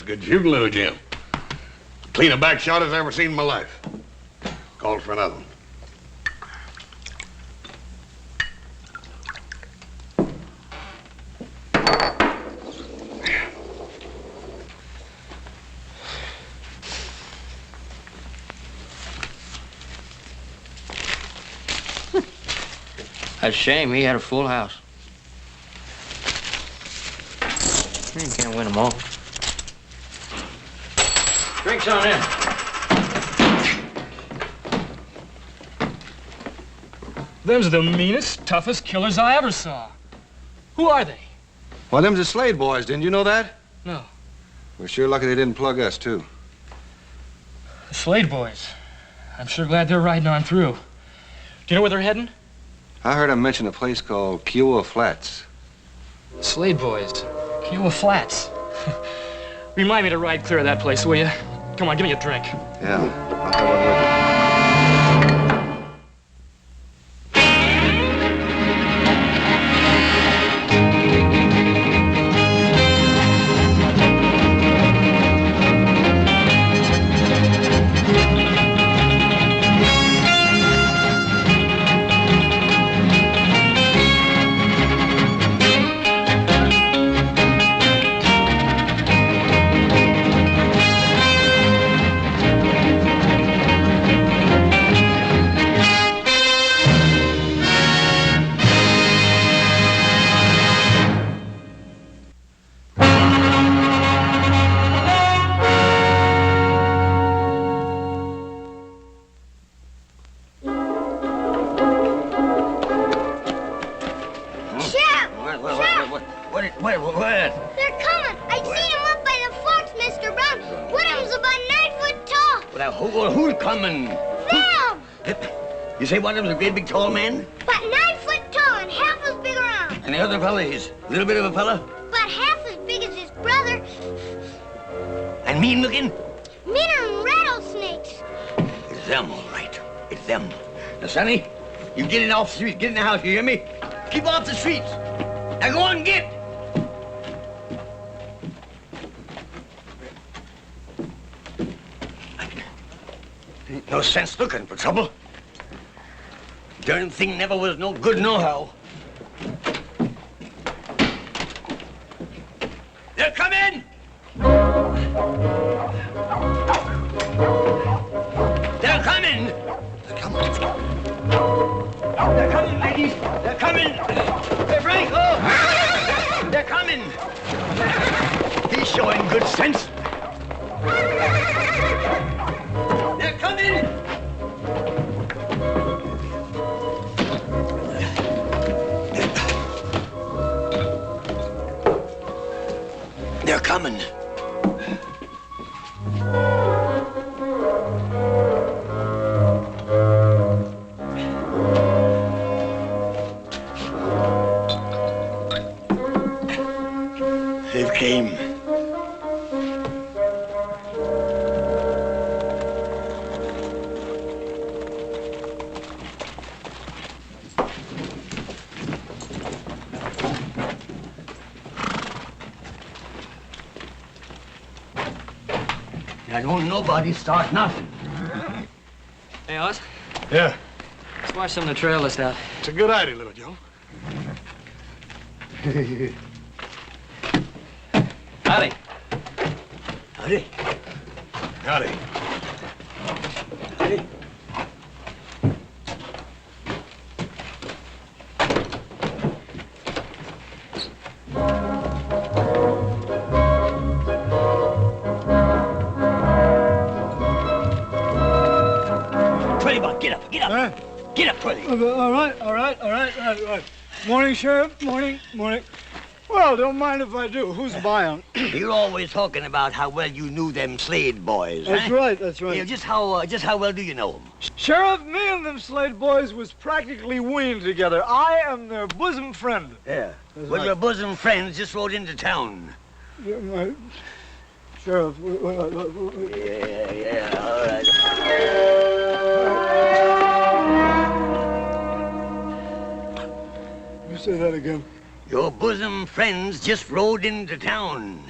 a good shooting, little Jim. Clean a back shot as I ever seen in my life. Called for another one. That's a shame. He had a full house. You can't win them all. Drinks on in. Them's the meanest, toughest killers I ever saw. Who are they? Well, them's the Slade boys. Didn't you know that? No. We're sure lucky they didn't plug us, too. The Slade boys. I'm sure glad they're riding on through. Do you know where they're heading? I heard him mention a place called Kiowa Flats. Slade boys. Kiowa Flats. Remind me to ride clear of that place, will you? Come on, give me a drink. Yeah, I'll have one with you. You say one of them's a great big tall man? But 9 foot tall and half as big around. And the other fella is a little bit of a fella? But half as big as his brother. And mean looking? Meaner than rattlesnakes. It's them, all right. It's them. Now, Sonny, you get it off the street. Get in the house, you hear me? Keep off the streets. Now go on and get. Ain't no sense looking for trouble. Darn thing never was no good nohow. They're coming! They're coming! They're coming. They're coming, ladies. They're coming. They're Franco. They're coming. He's showing good sense. They're coming. They're coming. They've came. Now, don't nobody start nothing. Hey, Oz. Yeah. Let's watch some of the trail list out. It's a good idea, little Joe. Howdy. Howdy. Howdy. Howdy. Get up. Get up, Twilly. All right. Morning, Sheriff. Morning. Well, don't mind if I do. Who's buying? You're always talking about how well you knew them Slade boys, That's huh? right. Yeah, just how well do you know them? Sheriff, me and them Slade boys was practically weaned together. I am their bosom friend. Yeah. That's Well, right. your bosom friends just rode into town. Sheriff. Yeah, all right. You say that again. Your bosom friends just rode into town.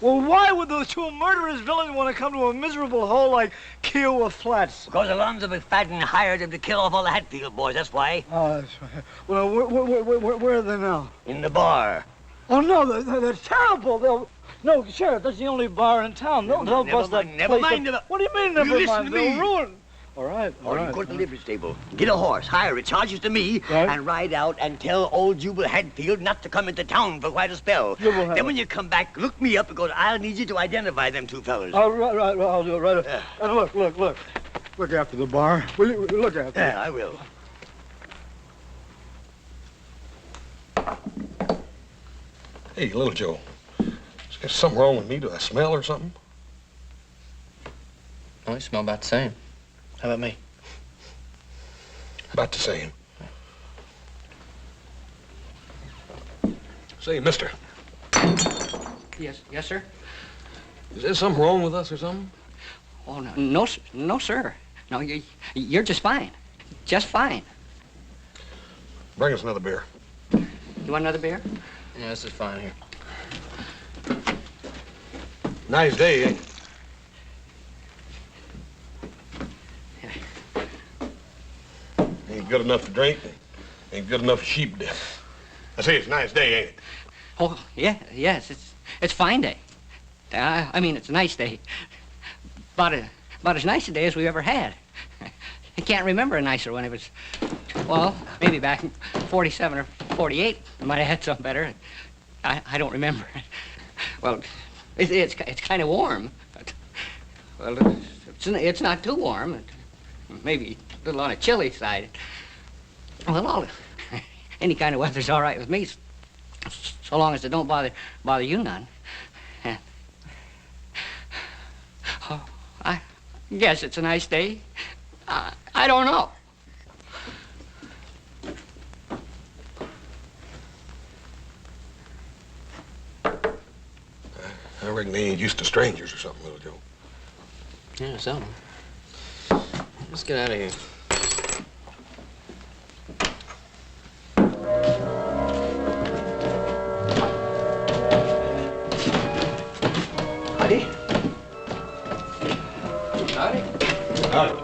Well, why would those two murderous villains want to come to a miserable hole like Kiowa Flats? Because Alonzo McFadden hired them to kill off all the Hatfield boys, that's why. Oh, that's right. Well, where are they now? In the bar. Oh, no, they're terrible. No, Sheriff, that's the only bar in town. They'll bust that place. Never mind. What do you mean, never listen mind? to They'll me. ruin. All right. Or you go to the livery stable, get a horse, hire it, charge it to me, Right. and ride out and tell old Jubal Hadfield not to come into town for quite a spell. Then when you come back, look me up because I'll need you to identify them two fellas. Right, I'll do it right. And look. Look after the bar. Will you look after it? Yeah, I will. Hey, little Joe. Is there something wrong with me? Do I smell or something? Oh, you smell about the same. How about me? About the same. Say, mister, Yes, sir. is there something wrong with us or something? Oh, no, sir. No, you're just fine. Just fine. Bring us another beer. You want another beer? Yeah, this is fine here. Nice day, ain't it? Ain't good enough to drink, ain't good enough for sheep death. I say it's a nice day, ain't it? Oh, yes, it's fine day. I mean, it's a nice day. About as nice a day as we've ever had. I can't remember a nicer one. It was, well, maybe back in 47 or 48. I might have had some better. I don't remember. Well, it's kind of warm. But, well, it's not too warm. Maybe a little on the chilly side. Well, any kind of weather's all right with me, so long as it don't bother you none. Oh, I guess it's a nice day. I don't know. I reckon they ain't used to strangers or something, little Joe. Yeah, something. Let's get out of here. Howdy. Howdy.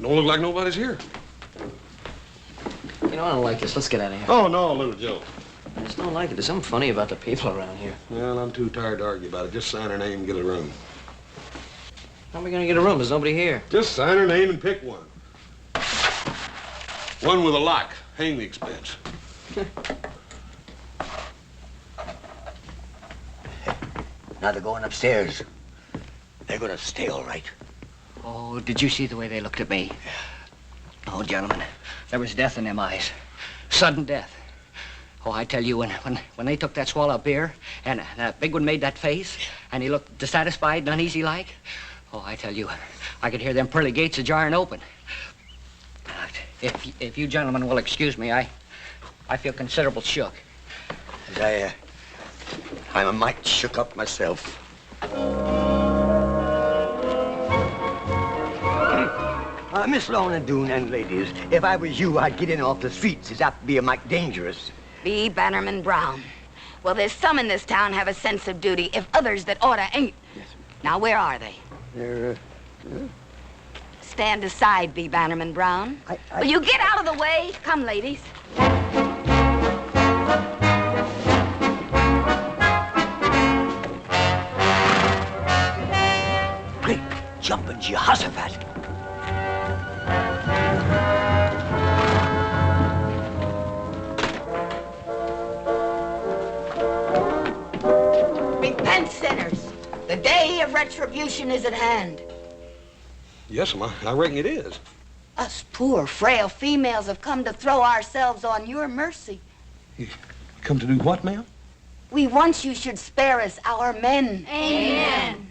Don't look like nobody's here. You know, I don't like this. Let's get out of here. Oh, no, little Joe. I just don't like it. There's something funny about the people around here. Well, I'm too tired to argue about it. Just sign her name and get a room. How are we gonna get a room? There's nobody here. Just sign her name and pick one. One with a lock. Hang the expense. Now they're going upstairs. They're gonna stay all right. Oh, did you see the way they looked at me? Oh, gentlemen, there was death in them eyes. Sudden death. Oh, I tell you, when they took that swallow of beer, and that big one made that face, and he looked dissatisfied and uneasy like, oh, I tell you, I could hear them pearly gates a-jarring open. If you gentlemen will excuse me, I feel considerable shook. I'm a mite shook up myself. Miss Lorne and Doone and ladies, if I was you, I'd get in off the streets. It's apt to be a mite dangerous. B. Bannerman Brown. Well, there's some in this town have a sense of duty, if others that oughta ain't. Yes, Now, where are they? They're, Stand aside, B. Bannerman Brown. Will you get out of the way? Come, ladies. Great jumping Jehoshaphat. Repent, sinners. The day of retribution is at hand. Yes, ma'am. I reckon it is. Us poor, frail females have come to throw ourselves on your mercy. Come to do what, ma'am? We want you should spare us, our men. Amen.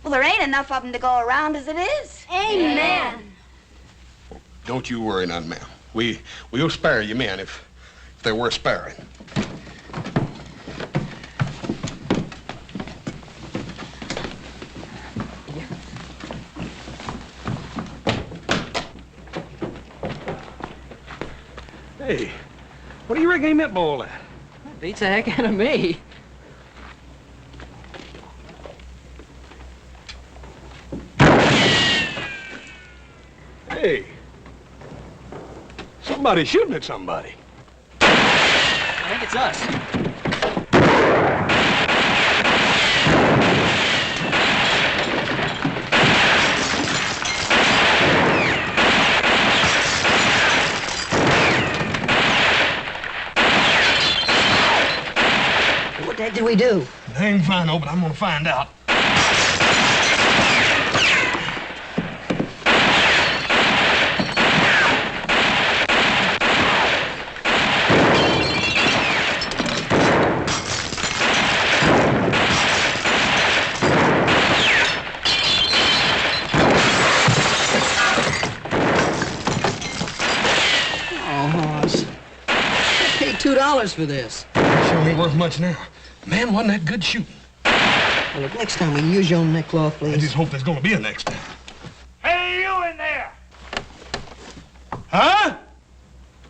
Well, there ain't enough of them to go around as it is. Amen. Don't you worry none, ma'am. We'll spare you men if they're worth sparing. Hey, what do you reckon he meant by all that? Beats the heck out of me. Hey, somebody's shooting at somebody. I think it's us. What the heck did we do? I ain't fine, no, but I'm gonna find out. $2 for this. Sure ain't worth much now. Man, wasn't that good shooting? Well, look, next time we use your neckcloth, please. I just hope there's gonna be a next time. Hey, you in there! Huh?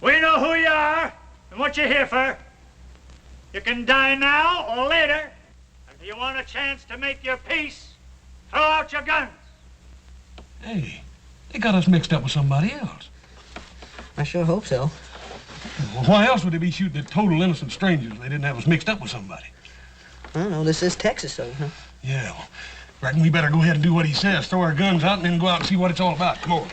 We know who you are and what you're here for. You can die now or later. If you want a chance to make your peace, throw out your guns. Hey, they got us mixed up with somebody else. I sure hope so. Well, why else would they be shooting at total innocent strangers if they didn't have us mixed up with somebody? I don't know, this is Texas, though, huh? Yeah, well, reckon we better go ahead and do what he says. Throw our guns out and then go out and see what it's all about. Come on.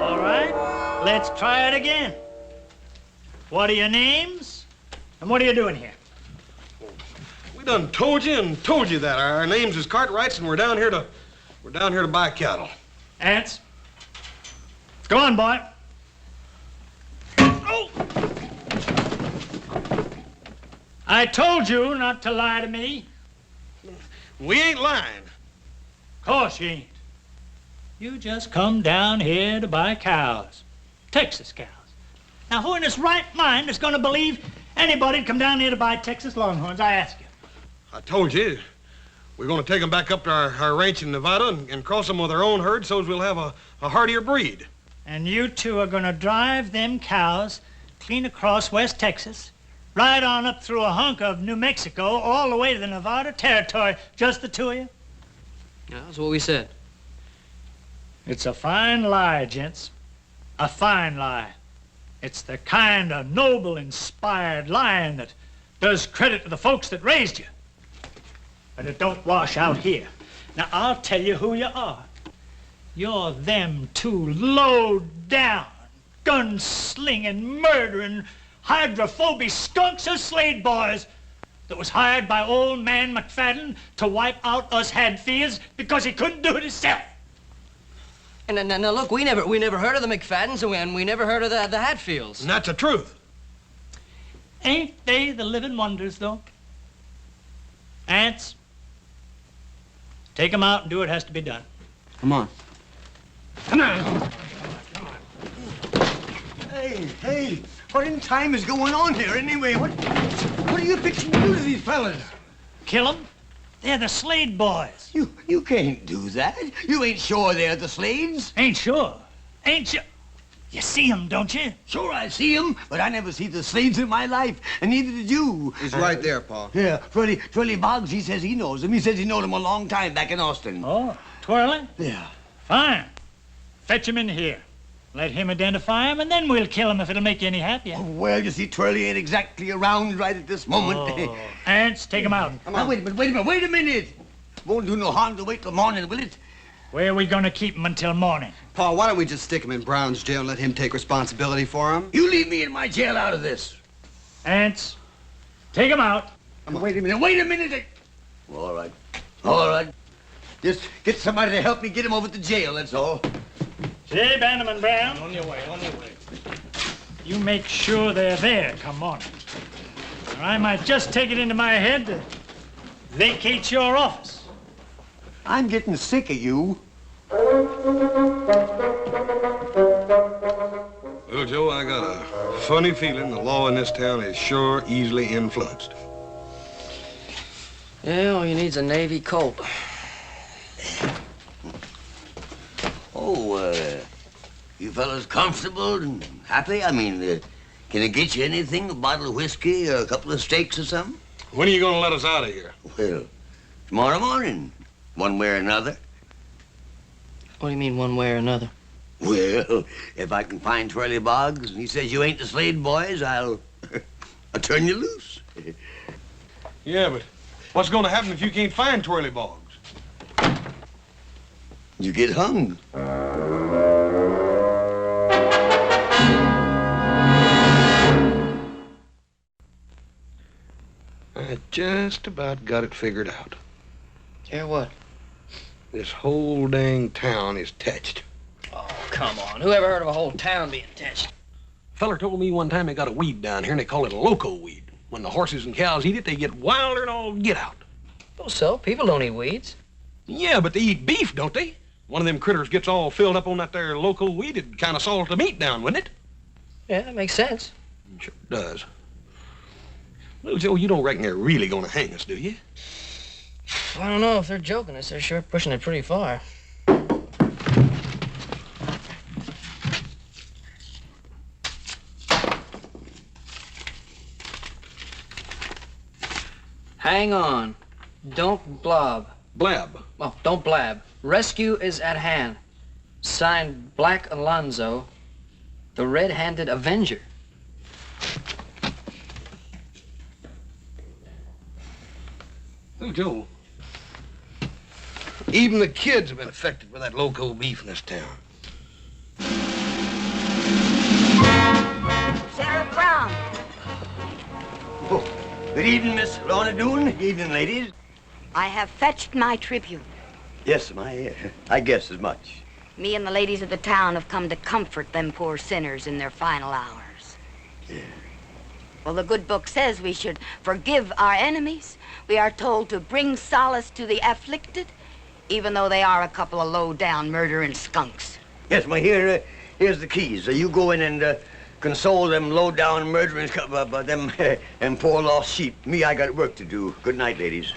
All right, let's try it again. What are your names? And what are you doing here? We done told you that. Our names is Cartwrights, and we're down here to buy cattle. Ants? Go on, boy. Oh! I told you not to lie to me. We ain't lying. Of course you ain't. You just come down here to buy cows. Texas cows. Now, who in his right mind is going to believe anybody'd come down here to buy Texas Longhorns, I ask you? I told you. We're going to take them back up to our ranch in Nevada and cross them with our own herd so as we'll have a hardier breed. And you two are going to drive them cows clean across West Texas, right on up through a hunk of New Mexico, all the way to the Nevada territory, just the two of you? Yeah, that's what we said. It's a fine lie, gents. A fine lie. It's the kind of noble, inspired lying that does credit to the folks that raised you. But it don't wash out here. Now, I'll tell you who you are. You're them two low-down, gun-slinging, murdering, hydrophobic skunks of Slade boys that was hired by old man McFadden to wipe out us Hadfields because he couldn't do it himself. And now look, we never heard of the McFaddens, and we never heard of the Hatfields. And that's the truth. Ain't they the living wonders, though? Ants, take them out and do what has to be done. Come on. Come on. Hey, what in time is going on here anyway? What are you fixing to do to these fellas? Kill them? They're the Slade boys. You can't do that. You ain't sure they're the Slades? Ain't sure. Ain't sure. You see them, don't you? Sure, I see them, but I never see the Slades in my life, and neither did you. He's right there, Pa. Yeah, Twirly Boggs, he says he knows them. He says he knowed them a long time back in Austin. Oh, Twirly? Yeah. Fine. Fetch him in here. Let him identify him, and then we'll kill him if it'll make you any happier. Oh, well, you see, Twirly ain't exactly around right at this moment. Oh. Ants, take him out. Now, wait a minute. Won't do no harm to wait till morning, will it? Where are we going to keep him until morning? Pa, why don't we just stick him in Brown's jail and let him take responsibility for him? You leave me in my jail out of this. Ants, take him out. Wait a minute. All right. Just get somebody to help me get him over to jail, that's all. Say, Bannerman Brown. On your way, on your way. You make sure they're there come morning. Or I might just take it into my head to vacate your office. I'm getting sick of you. Well, Joe, I got a funny feeling the law in this town is sure easily influenced. Yeah, all you need's a Navy Colt. Oh, you fellas comfortable and happy? I mean, can I get you anything? A bottle of whiskey or a couple of steaks or something? When are you going to let us out of here? Well, tomorrow morning, one way or another. What do you mean, one way or another? Well, if I can find Twirly Boggs and he says you ain't the Slade boys, I'll turn you loose. Yeah, but what's going to happen if you can't find Twirly Boggs? You get hung. I just about got it figured out. Yeah, what? This whole dang town is touched. Oh, come on. Who ever heard of a whole town being touched? A feller told me one time they got a weed down here and they call it a loco weed. When the horses and cows eat it, they get wilder than all get out. Oh, so? People don't eat weeds. Yeah, but they eat beef, don't they? One of them critters gets all filled up on that there loco weed, it'd kind of salt the meat down, wouldn't it? Yeah, that makes sense. Sure does. Well, Joe, you don't reckon they're really gonna hang us, do you? I don't know. If they're joking us, they're sure pushing it pretty far. Hang on. Don't blob. Blab. Oh, don't blab. Rescue is at hand. Signed, Black Alonzo, the Red-Handed Avenger. Oh, Joe. Even the kids have been affected by that loco beef in this town. Sheriff Brown. Oh, good evening, Miss Lorne. Good evening, ladies. I have fetched my tribute. Yes, I guess as much. Me and the ladies of the town have come to comfort them poor sinners in their final hours. Yeah. Well, the good book says we should forgive our enemies. We are told to bring solace to the afflicted, even though they are a couple of low-down murdering skunks. Yes, here's the keys. You go in and console them low-down murdering them poor lost sheep. Me, I got work to do. Good night, ladies.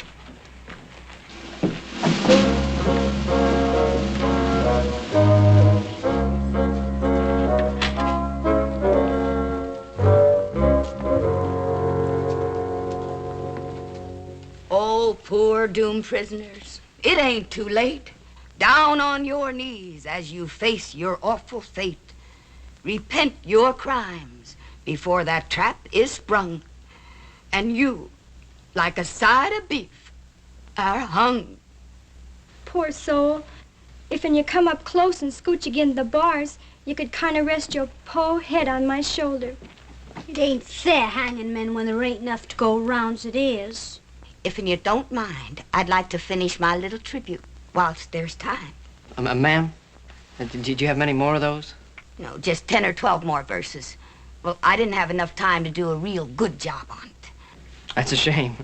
Oh, poor doomed prisoners. It ain't too late. Down on your knees as you face your awful fate. Repent your crimes before that trap is sprung. And you, like a side of beef, are hung. Poor soul. If when you come up close and scooch against the bars, you could kind of rest your po head on my shoulder. It ain't fair hanging men when there ain't enough to go round as it is. If you don't mind, I'd like to finish my little tribute whilst there's time. Ma'am, did you have many more of those? No, just 10 or 12 more verses. Well, I didn't have enough time to do a real good job on it. That's a shame.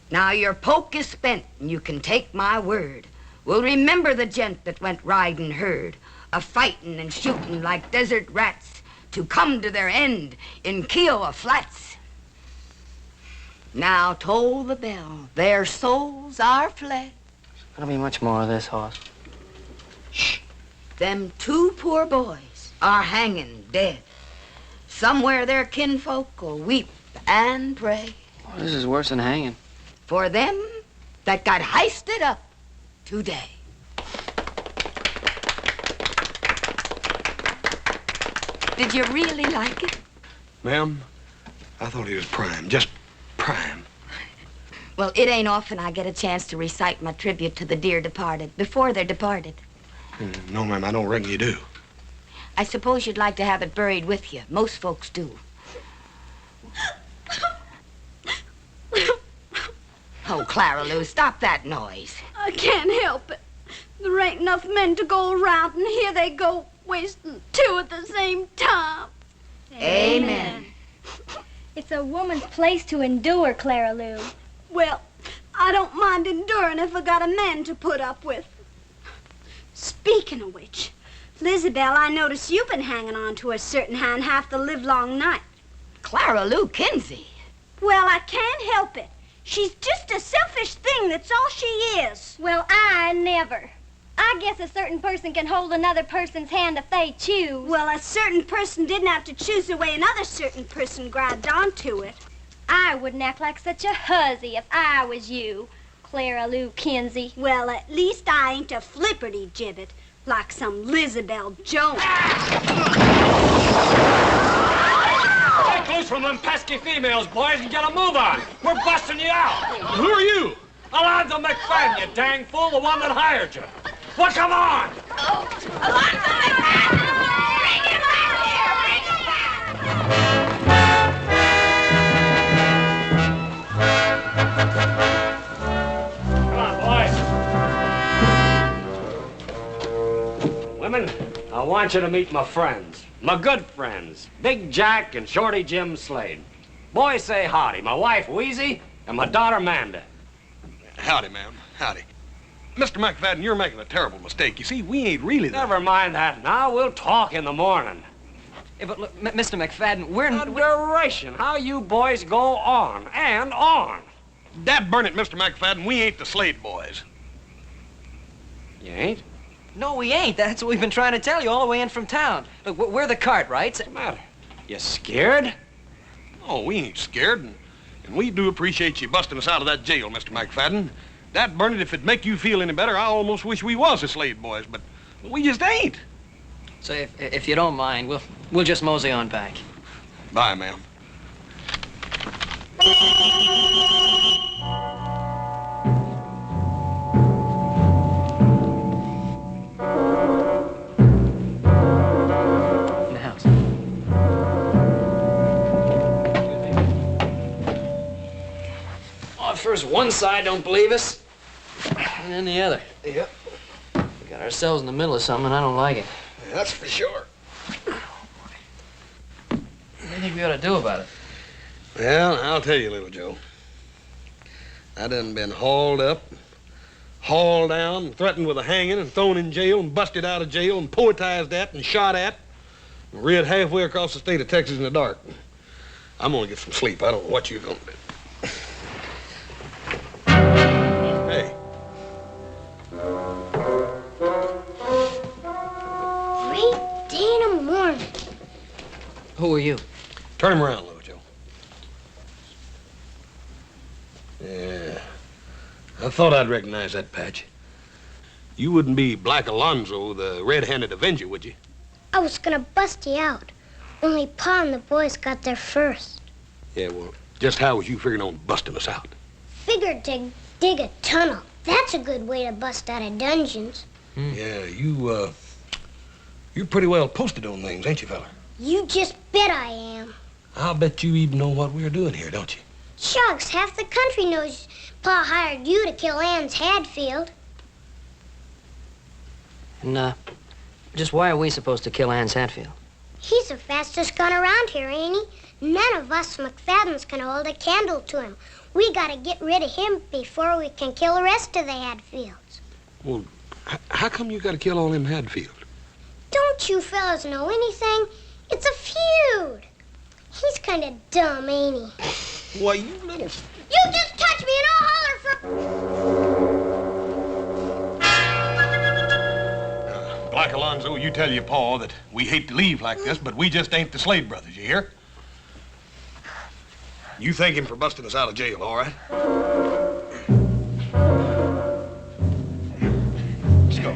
Now your poke is spent, and you can take my word. We'll remember the gent that went riding herd, a-fighting and shooting like desert rats to come to their end in Kiowa Flats. Now toll the bell, their souls are fled. There'll be much more of this, Hoss. Shh. Them two poor boys are hanging dead. Somewhere their kinfolk will weep and pray. Oh, this is worse than hanging. For them that got heisted up today. Did you really like it? Ma'am, I thought he was prime, just prime. Well, it ain't often I get a chance to recite my tribute to the dear departed before they're departed. No, ma'am, I don't reckon you do. I suppose you'd like to have it buried with you. Most folks do. Oh, Clara Lou, stop that noise. I can't help it. There ain't enough men to go around, and here they go wasting two at the same time. Amen. It's a woman's place to endure, Clara Lou. Well, I don't mind enduring if I got a man to put up with. Speaking of which, Lizabelle, I notice you've been hanging on to a certain hand half the livelong night. Clara Lou Kinsey. Well, I can't help it. She's just a selfish thing, that's all she is. Well, I never. I guess a certain person can hold another person's hand if they choose. Well, a certain person didn't have to choose the way another certain person grabbed onto it. I wouldn't act like such a hussy if I was you, Clara Lou Kinsey. Well, at least I ain't a flipperty-gibbet like some Lizabelle Jones. Get loose from them pesky females, boys, and get a move on. We're busting you out. Who are you? Alonzo McFadden, you dang fool, the one that hired you. Well, come on. Alonzo McFadden! Bring him back here! Bring him Come on, boys. Women, I want you to meet my friends. My good friends, Big Jack and Shorty Jim Slade. Boys, say howdy. My wife, Wheezy, and my daughter, Manda. Howdy, ma'am. Howdy. Mr. McFadden, you're making a terrible mistake. You see, we ain't really the... Never mind that now. We'll talk in the morning. Hey, but look, Mr. McFadden, we're... Adoration, how you boys go on and on. Dad burn it, Mr. McFadden, we ain't the Slade boys. You ain't? No, we ain't. That's what we've been trying to tell you all the way in from town. Look, we're the Cartwrights. What's the matter? You scared? Oh, we ain't scared, and we do appreciate you busting us out of that jail, Mr. McFadden. That burn it, if it'd make you feel any better, I almost wish we was the Slade boys, but we just ain't. So if you don't mind, we'll just mosey on back. Bye, ma'am. In the house. Oh, first one side don't believe us, and then the other. Yep. We got ourselves in the middle of something, and I don't like it. That's for sure. What do you think we ought to do about it? Well, I'll tell you, little Joe. I done been hauled up, hauled down, and threatened with a hanging, and thrown in jail, and busted out of jail, and poetized at, and shot at, and reared halfway across the state of Texas in the dark. I'm gonna get some sleep. I don't know what you're gonna do. Hey. 3 in the morning. Who are you? Turn him around, little Joe. Yeah. I thought I'd recognize that patch. You wouldn't be Black Alonzo, the red-handed Avenger, would you? I was gonna bust you out. Only Pa and the boys got there first. Yeah, well, just how was you figuring on busting us out? Figured to dig a tunnel. That's a good way to bust out of dungeons. Yeah, you're pretty well posted on things, ain't you, fella? You just bet I am. I'll bet you even know what we're doing here, don't you? Shucks, half the country knows Pa hired you to kill Ann's Hadfield. And, just why are we supposed to kill Ann's Hatfield? He's the fastest gun around here, ain't he? None of us McFaddens can hold a candle to him. We gotta get rid of him before we can kill the rest of the Hadfields. Well, how come you gotta kill all them Hadfield? Don't you fellas know anything? It's a feud. He's kind of dumb, ain't he? Why, you little... You just touch me and I'll holler for... Black Alonzo, you tell your pa that we hate to leave like this, but we just ain't the Slade brothers, you hear? You thank him for busting us out of jail, all right? Let's go.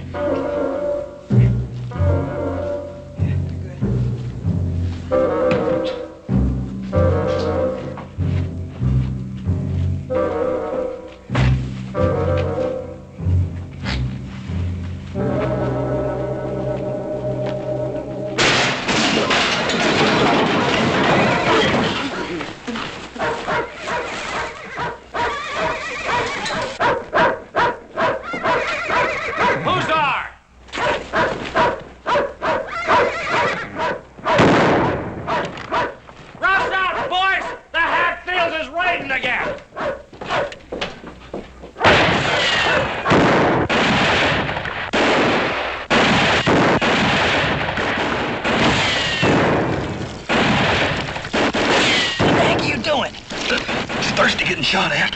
getting shot at.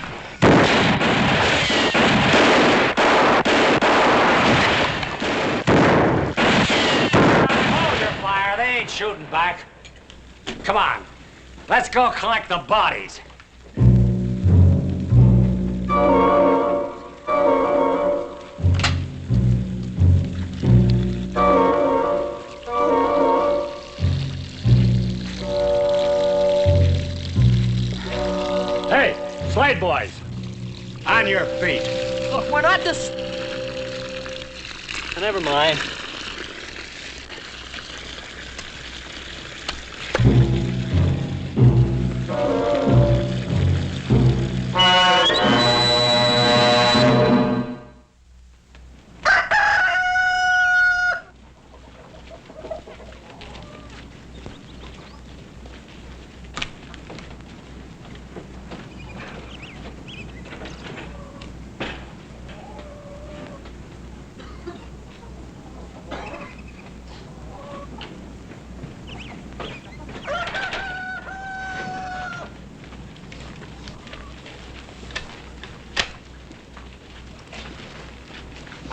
Hold your fire. They ain't shooting back. Come on. Let's go collect the bodies. Hey, Slade boys. On your feet. Look, we're not this... Never mind.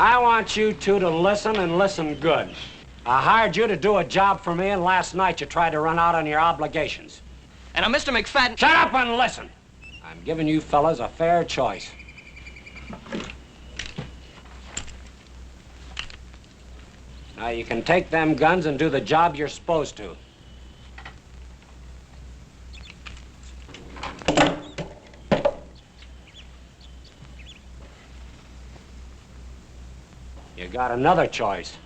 I want you two to listen and listen good. I hired you to do a job for me, and last night you tried to run out on your obligations. And Mr. McFadden... Shut up and listen. I'm giving you fellas a fair choice. Now you can take them guns and do the job you're supposed to. You got another choice.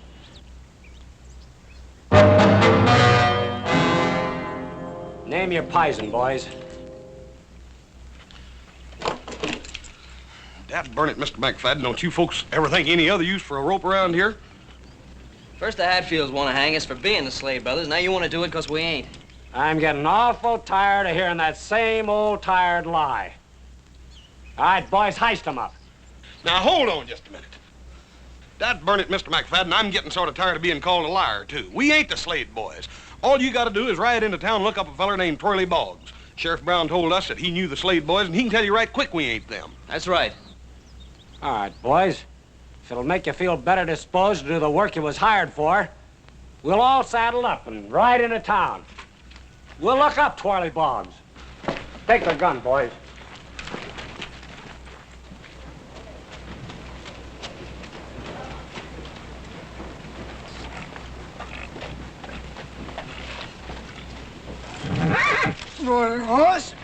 Name your poison, boys. Dad burn it, Mr. McFadden. Don't you folks ever think any other use for a rope around here? First the Hatfields want to hang us for being the Slade brothers. Now you want to do it because we ain't. I'm getting awful tired of hearing that same old tired lie. All right, boys, heist them up. Now, hold on just a minute. Dad burn it, Mr. McFadden. I'm getting sort of tired of being called a liar, too. We ain't the Slade boys. All you got to do is ride into town and look up a feller named Twirly Boggs. Sheriff Brown told us that he knew the Slade boys, and he can tell you right quick we ain't them. That's right. All right, boys. If it'll make you feel better disposed to do the work you was hired for, we'll all saddle up and ride into town. We'll look up Twirly Boggs. Take the gun, boys. Morning, horse.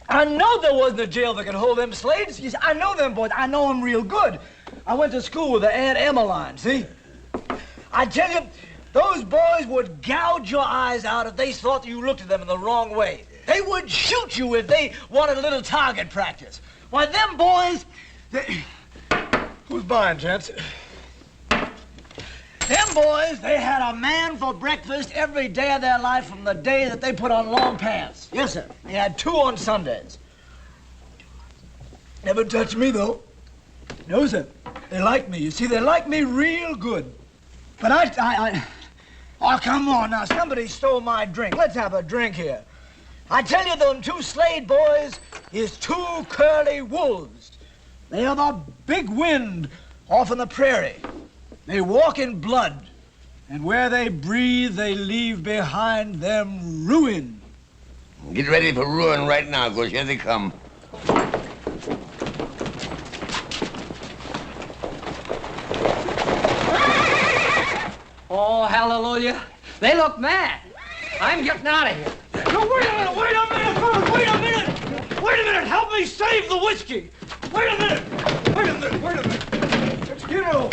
I know there wasn't a jail that could hold them Slades. You see, I know them boys. I know them real good. I went to school with the Aunt Emmeline, see? I tell you, those boys would gouge your eyes out if they thought you looked at them in the wrong way. They would shoot you if they wanted a little target practice. Why, them boys... Who's buying, gents? Them boys, they had a man for breakfast every day of their life from the day that they put on long pants. Yes, sir. They had 2 on Sundays. Never touched me, though. No, sir. They like me. You see, they like me real good. But Oh, come on now. Somebody stole my drink. Let's have a drink here. I tell you, them 2 Slade boys is 2 curly wolves. They are the big wind off in the prairie. They walk in blood, and where they breathe, they leave behind them ruin. Get ready for ruin right now, because here they come. Oh, hallelujah. They look mad. I'm getting out of here. No, wait a minute, fellas, wait a minute! Wait a minute, help me save the whiskey! Wait a minute! Let's get it over.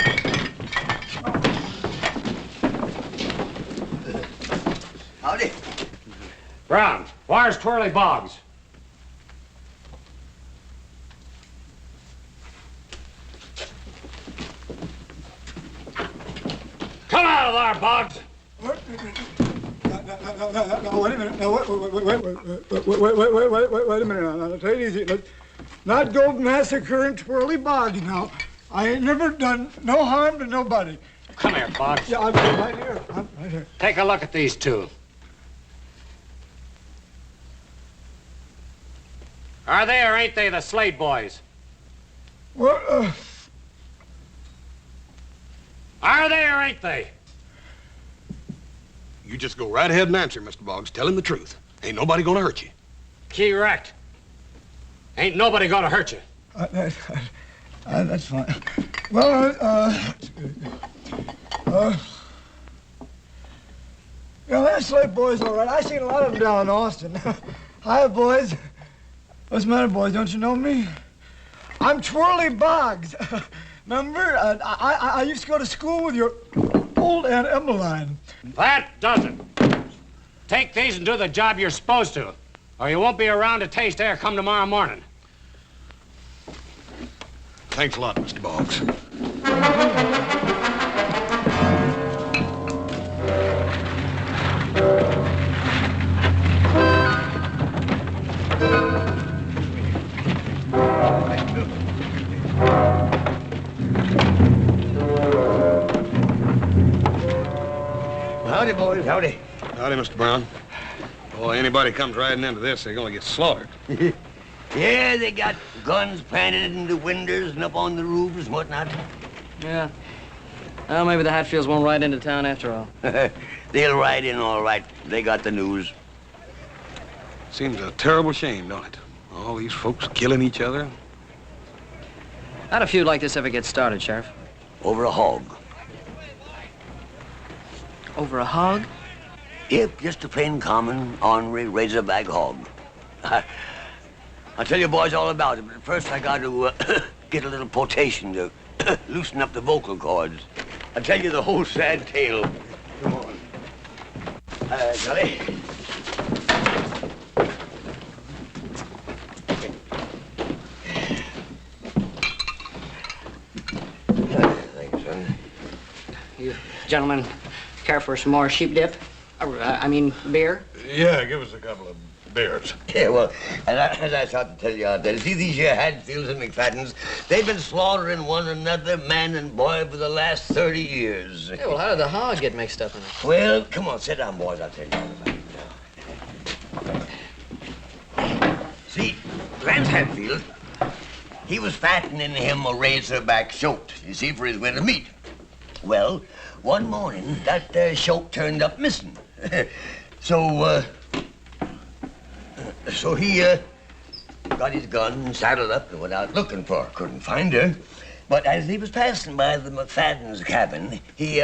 Howdy. Brown, where's Twirly Boggs? Come out of there, Boggs! Now, wait a minute. Now, wait a minute. Now, take it easy. Let's not go massacring Twirly Boggs now. I ain't never done no harm to nobody. Come here, Boggs. Yeah, I'm right here. Take a look at these two. Are they or ain't they the Slade boys? Well, Are they or ain't they? You just go right ahead and answer, Mr. Boggs. Tell him the truth. Ain't nobody gonna hurt you. Correct. Ain't nobody gonna hurt you. That's fine. Well, that Slade boy's all right. I seen a lot of them down in Austin. Hi, boys. What's the matter, boys? Don't you know me? I'm Twirly Boggs. Remember? I used to go to school with your old Aunt Emmeline. That does it. Take these and do the job you're supposed to, or you won't be around to taste air come tomorrow morning. Thanks a lot, Mr. Boggs. Howdy, boys. Howdy. Howdy, Mr. Brown. Boy, anybody comes riding into this, they're gonna get slaughtered. Yeah, they got guns planted in the windows and up on the roofs and whatnot. Yeah. Well, maybe the Hatfields won't ride into town after all. They'll ride in all right. They got the news. Seems a terrible shame, don't it? All these folks killing each other. How'd a feud like this ever get started, Sheriff? Over a hog. Over a hog? Yep, just a plain common, ornery razorback hog. I'll tell you boys all about it, but first I got to get a little potation to loosen up the vocal cords. I'll tell you the whole sad tale. Come on. Gully. Thanks, son. You gentlemen care for some more sheep dip? Beer? Yeah, give us a couple of beers. Yeah, well, as I thought to tell you out there, see these here Hadfields and McFaddens, they've been slaughtering one another, man and boy, for the last 30 years. Yeah, well, how did the hog get mixed up in it? Well, come on, sit down, boys. I'll tell you all about it now. See, Lance Hadfield, he was fattening him a razorback shoat, you see, for his winter meat. Well, one morning, that shoat turned up missing. So he got his gun and saddled up and went out looking for her. Couldn't find her. But as he was passing by the McFadden's cabin, he,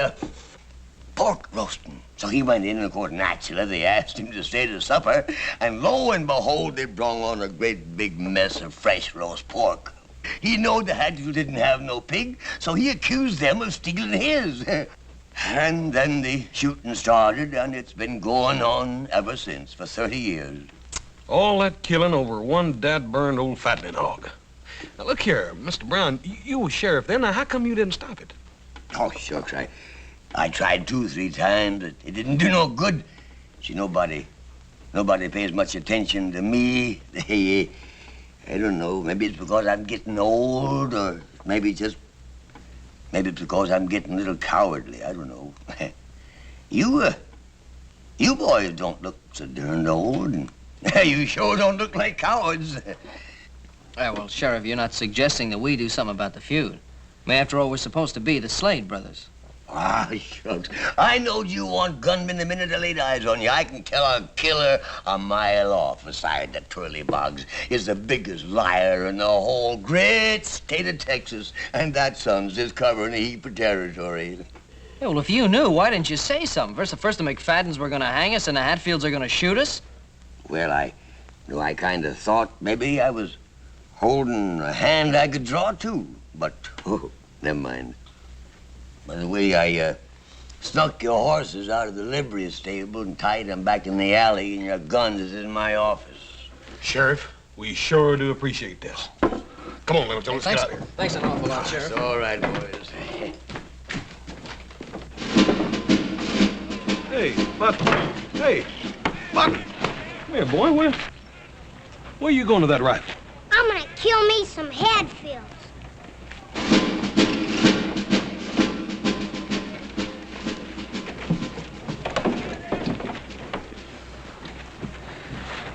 pork roasting. So he went in, and of course, naturally, they asked him to stay to supper. And lo and behold, they brung on a great big mess of fresh roast pork. He knowed the Hadfield didn't have no pig, so he accused them of stealing his. And then the shooting started, and it's been going on ever since, for 30 years. All that killing over one dad-burned old fattening hog. Now, look here, Mr. Brown, you was sheriff then. Now, how come you didn't stop it? Oh, shucks, I tried 2 or 3 times, but it didn't do no good. See, nobody pays much attention to me. I don't know, maybe it's because I'm getting old, or maybe it's because I'm getting a little cowardly. I don't know. You boys don't look so darned old, and you sure don't look like cowards. Yeah, well, Sheriff, you're not suggesting that we do something about the feud. I mean, after all, we're supposed to be the Slade brothers. Ah, shucks. I knowed you want gunmen the minute I laid eyes on you. I can tell a killer a mile off. Besides, that Twirly Boggs is the biggest liar in the whole great state of Texas. And that son's just covering a heap of territory. Yeah, well, if you knew, why didn't you say something? First the McFaddens were going to hang us and the Hatfields are going to shoot us. Well, I kind of thought maybe I was holding a hand I could draw too, but never mind. By the way, I snuck your horses out of the livery stable and tied them back in the alley, and your guns is in my office. Sheriff, we sure do appreciate this. Come on, little Joe, let's get out of here. Thanks an awful lot, Sheriff. It's all right, boys. Hey, Buck. Hey, Buck. Come here, boy. Where you going to that rifle? I'm gonna kill me some Hadfields.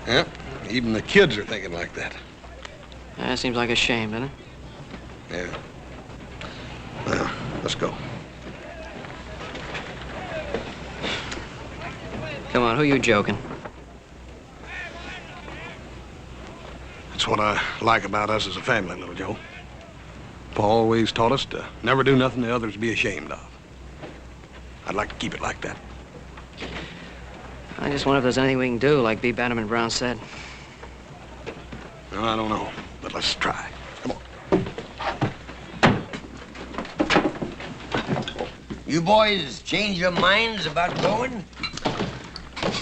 Yeah, even the kids are thinking like that. That seems like a shame, doesn't it? Yeah. Well, let's go. Come on, who you joking? That's what I like about us as a family, little Joe. Pa always taught us to never do nothing the others be ashamed of. I'd like to keep it like that. I just wonder if there's anything we can do, like B. Bannerman Brown said. No, I don't know, but let's try. Come on. You boys change your minds about going?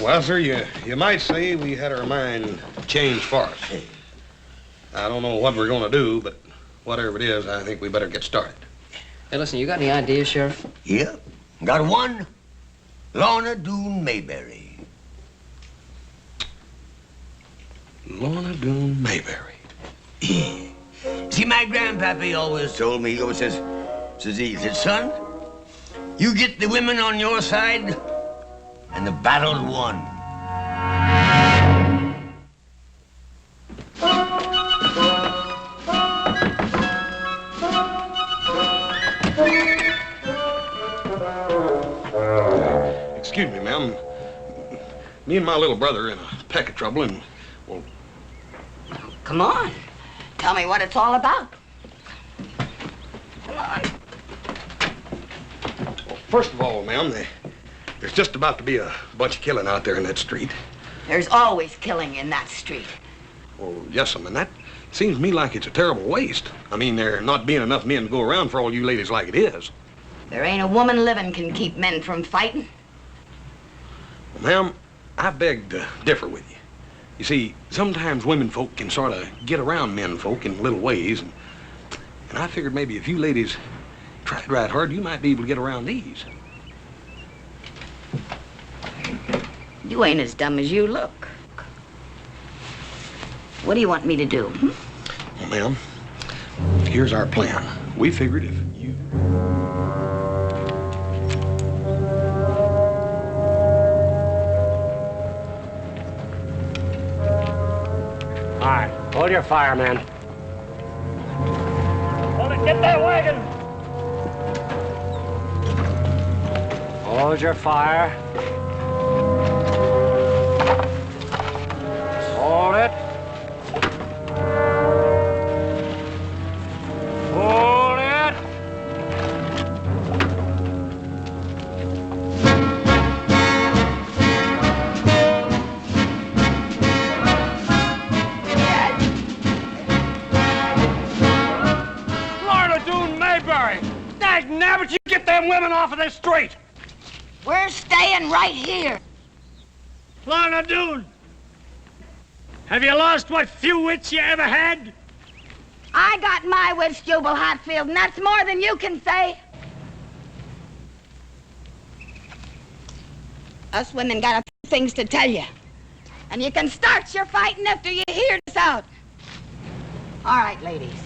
Well, sir, you might say we had our mind changed for us. I don't know what we're going to do, but whatever it is, I think we better get started. Hey, listen, you got any ideas, Sheriff? Yeah, got one. Lorne Doone Mayberry. Lorne Doone Mayberry. See, my grandpappy always told me, he always says, son, you get the women on your side, and the battle's won. Excuse me, ma'am. Me and my little brother are in a peck of trouble, and, well... Come on. Tell me what it's all about. Come on. Well, first of all, ma'am, there's just about to be a bunch of killing out there in that street. There's always killing in that street. Well, yes, and that seems to me like it's a terrible waste. I mean, there not being enough men to go around for all you ladies like it is. There ain't a woman living can keep men from fighting. Well, ma'am, I beg to differ with you. You see, sometimes women folk can sort of get around men folk in little ways, and I figured maybe if you ladies tried right hard, you might be able to get around these. You ain't as dumb as you look. What do you want me to do? Well, ma'am, here's our plan. We figured if you... All right, hold your fire, man. Hold it, get that wagon! Hold your fire. Hold it. Hold it. Lorne Doone Mayberry! Dag nabbit, you get them women off of this street! We're staying right here. Lorne Doone, have you lost what few wits you ever had? I got my wits, Jubal Hatfield, and that's more than you can say. Us women got a few things to tell you. And you can start your fighting after you hear this out. All right, ladies.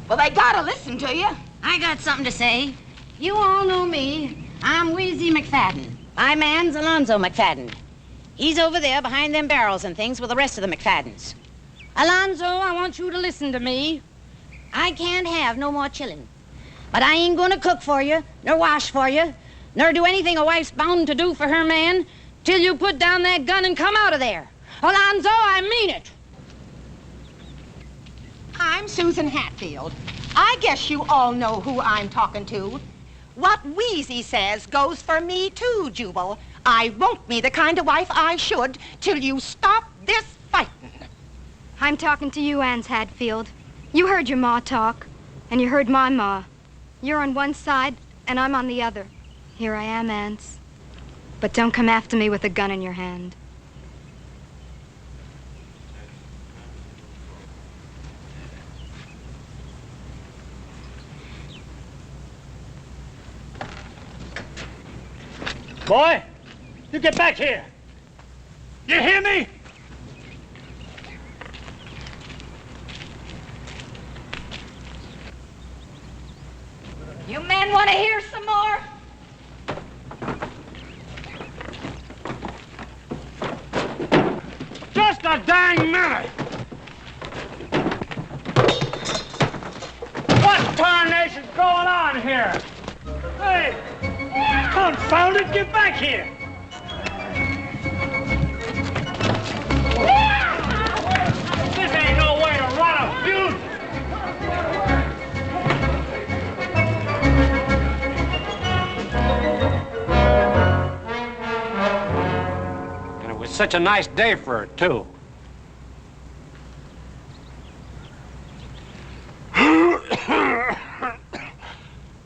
Well, they gotta listen to you. I got something to say. You all know me. I'm Wheezy McFadden. My man's Alonzo McFadden. He's over there behind them barrels and things with the rest of the McFaddens. Alonzo, I want you to listen to me. I can't have no more chillin'. But I ain't gonna cook for you, nor wash for you, nor do anything a wife's bound to do for her man till you put down that gun and come out of there. Alonzo, I mean it. I'm Susan Hatfield. I guess you all know who I'm talking to. What Wheezy says goes for me too, Jubal. I won't be the kind of wife I should till you stop this fighting. I'm talking to you, Anse Hatfield. You heard your ma talk, and you heard my ma. You're on one side, and I'm on the other. Here I am, Anse. But don't come after me with a gun in your hand. Boy, you get back here. You hear me? You men want to hear some more? Just a dang minute! What tarnation's going on here? Hey! Confound it, get back here! This ain't no way to run a feud! And it was such a nice day for it, too.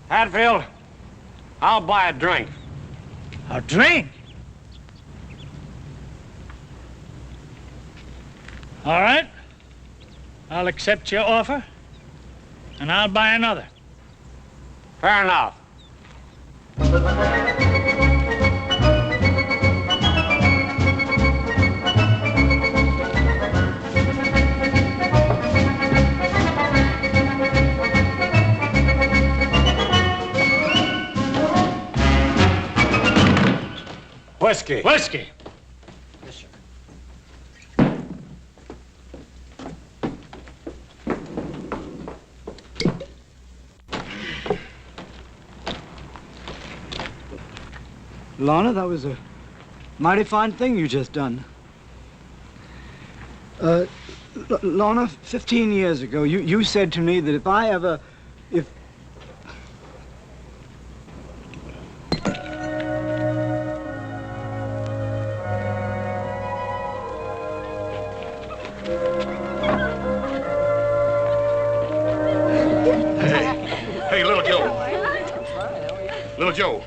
Hatfield, I'll buy a drink. A drink? All right. I'll accept your offer, and I'll buy another. Fair enough. Whiskey. Whiskey. Yes, sir. Lorna, that was a mighty fine thing you just done. Lorna, 15 years ago, you said to me that if I ever, Hey, little Joe. Little Joe.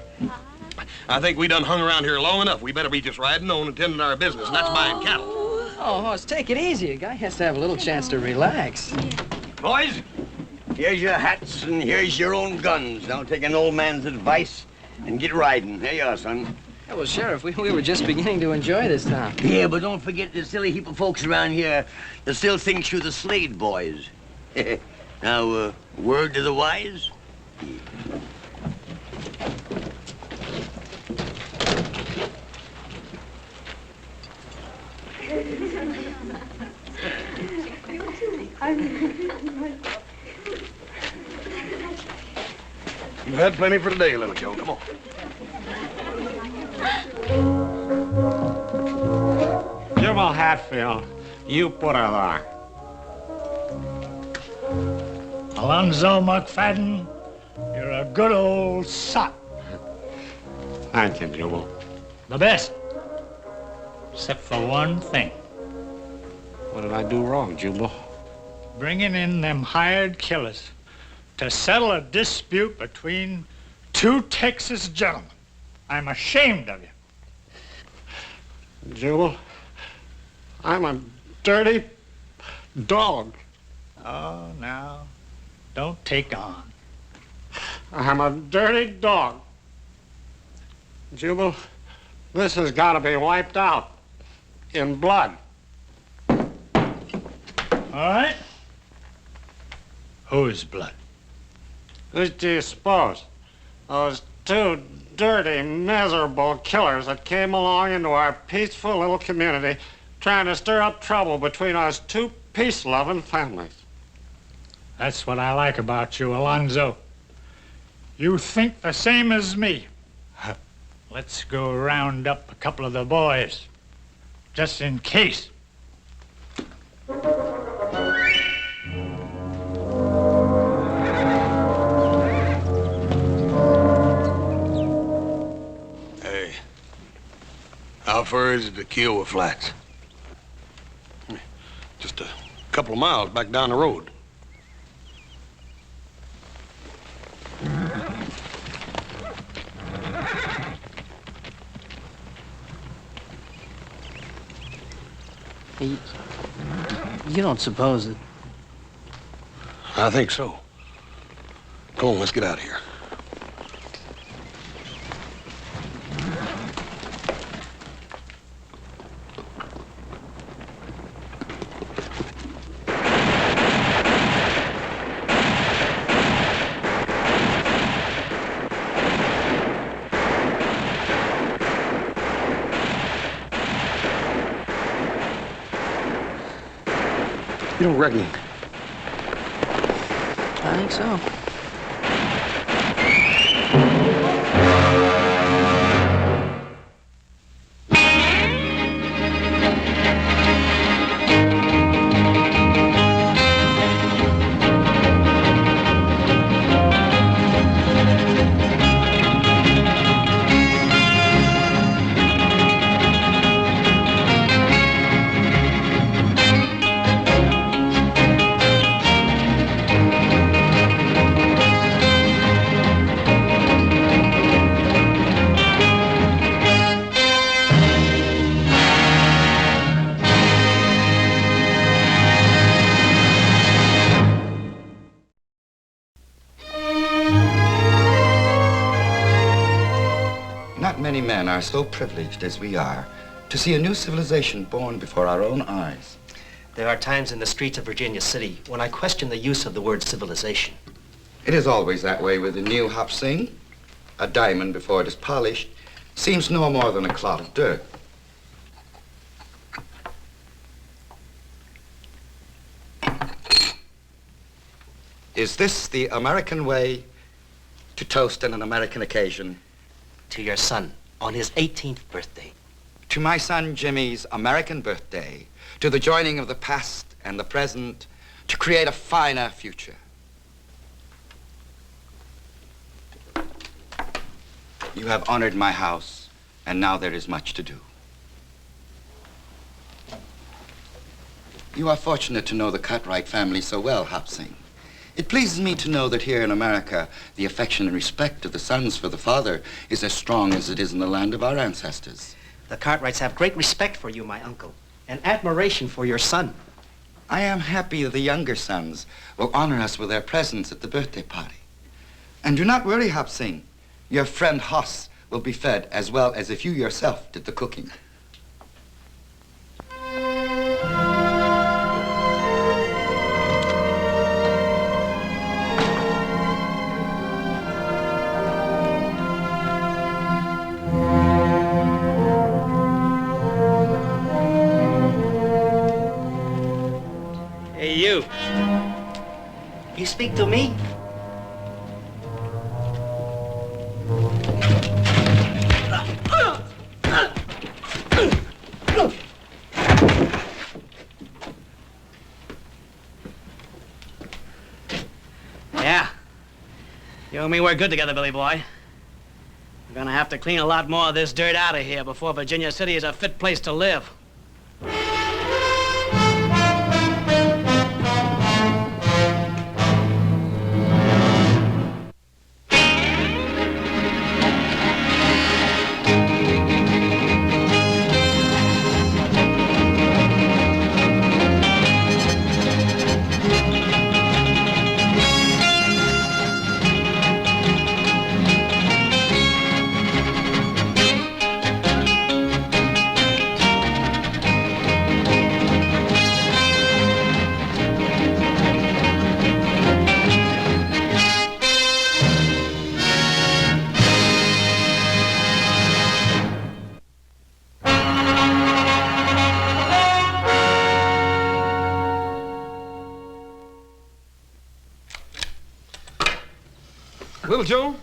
I think we done hung around here long enough. We better be just riding on and tending our business, and that's buying cattle. Oh, Hoss, take it easy. A guy has to have a little chance to relax. Boys, here's your hats and here's your own guns. Now take an old man's advice and get riding. Here you are, son. Yeah, well, Sheriff, we were just beginning to enjoy this town. Yeah, but don't forget the silly heap of folks around here that still thinks you the Slade boys. Now, word to the wise? You've had plenty for today, little Joe. Come on. Jimmy Hatfield, you put her there. Alonzo McFadden, you're a good old sot. Thank you, Jubal. The best. Except for one thing. What did I do wrong, Jubal? Bringing in them hired killers to settle a dispute between two Texas gentlemen. I'm ashamed of you. Jubal, I'm a dirty dog. Oh, now, don't take on. I'm a dirty dog. Jubal, this has got to be wiped out in blood. All right. Whose blood? Who do you suppose? Those two dirty, miserable killers that came along into our peaceful little community trying to stir up trouble between us two peace-loving families. That's what I like about you, Alonzo. You think the same as me. Let's go round up a couple of the boys, just in case. Hey, how far is it to Kiowa Flats? Just a couple of miles back down the road. You don't suppose that... I think so. Come on, let's get out of here. You don't reckon? I think so. Many men are so privileged as we are to see a new civilization born before our own eyes. There are times in the streets of Virginia City when I question the use of the word civilization. It is always that way with the new Hop Sing. A diamond, before it is polished, seems no more than a clod of dirt. Is this the American way to toast on an American occasion? To your son, on his 18th birthday. To my son Jimmy's American birthday, to the joining of the past and the present, to create a finer future. You have honored my house, and now there is much to do. You are fortunate to know the Cartwright family so well, Hop Sing. It pleases me to know that here in America, the affection and respect of the sons for the father is as strong as it is in the land of our ancestors. The Cartwrights have great respect for you, my uncle, and admiration for your son. I am happy that the younger sons will honor us with their presence at the birthday party. And do not worry, Hop Sing. Your friend Hoss will be fed as well as if you yourself did the cooking. You speak to me? Yeah. You and me work good together, Billy boy. We're gonna have to clean a lot more of this dirt out of here before Virginia City is a fit place to live. Little Joe,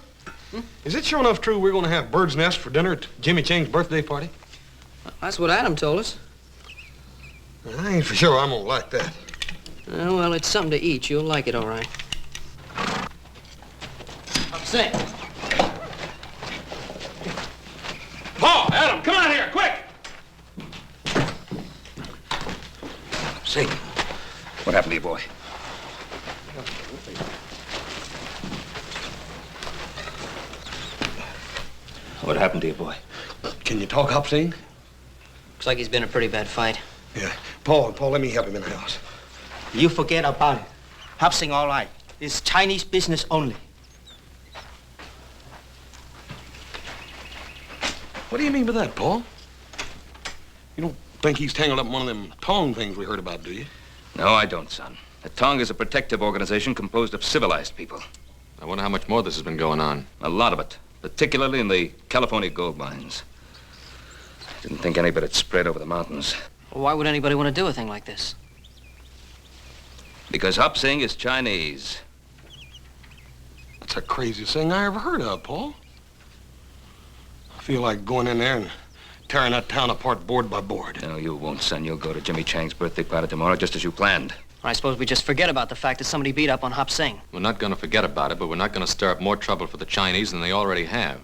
is it sure enough true we're going to have bird's nest for dinner at Jimmy Chang's birthday party? That's what Adam told us. I ain't for sure I'm going to like that. Well, it's something to eat. You'll like it, all right. I'm sick. Paul, Adam, come out here, quick! Say, What happened to you, boy? What happened to you, boy? Can you talk, Hop Sing? Looks like he's been in a pretty bad fight. Yeah. Paul, let me help him in the house. You forget about it. Hop Sing all right. It's Chinese business only. What do you mean by that, Paul? You don't think he's tangled up in one of them Tong things we heard about, do you? No, I don't, son. The Tong is a protective organization composed of civilized people. I wonder how much more this has been going on. A lot of it, particularly in the California gold mines. Didn't think any of it had spread over the mountains. Well, why would anybody want to do a thing like this? Because Hop Sing is Chinese. That's the craziest thing I ever heard of, Paul. I feel like going in there and tearing that town apart board by board. No, you won't, son. You'll go to Jimmy Chang's birthday party tomorrow, just as you planned. I suppose we just forget about the fact that somebody beat up on Hop Sing. We're not going to forget about it, but we're not going to stir up more trouble for the Chinese than they already have.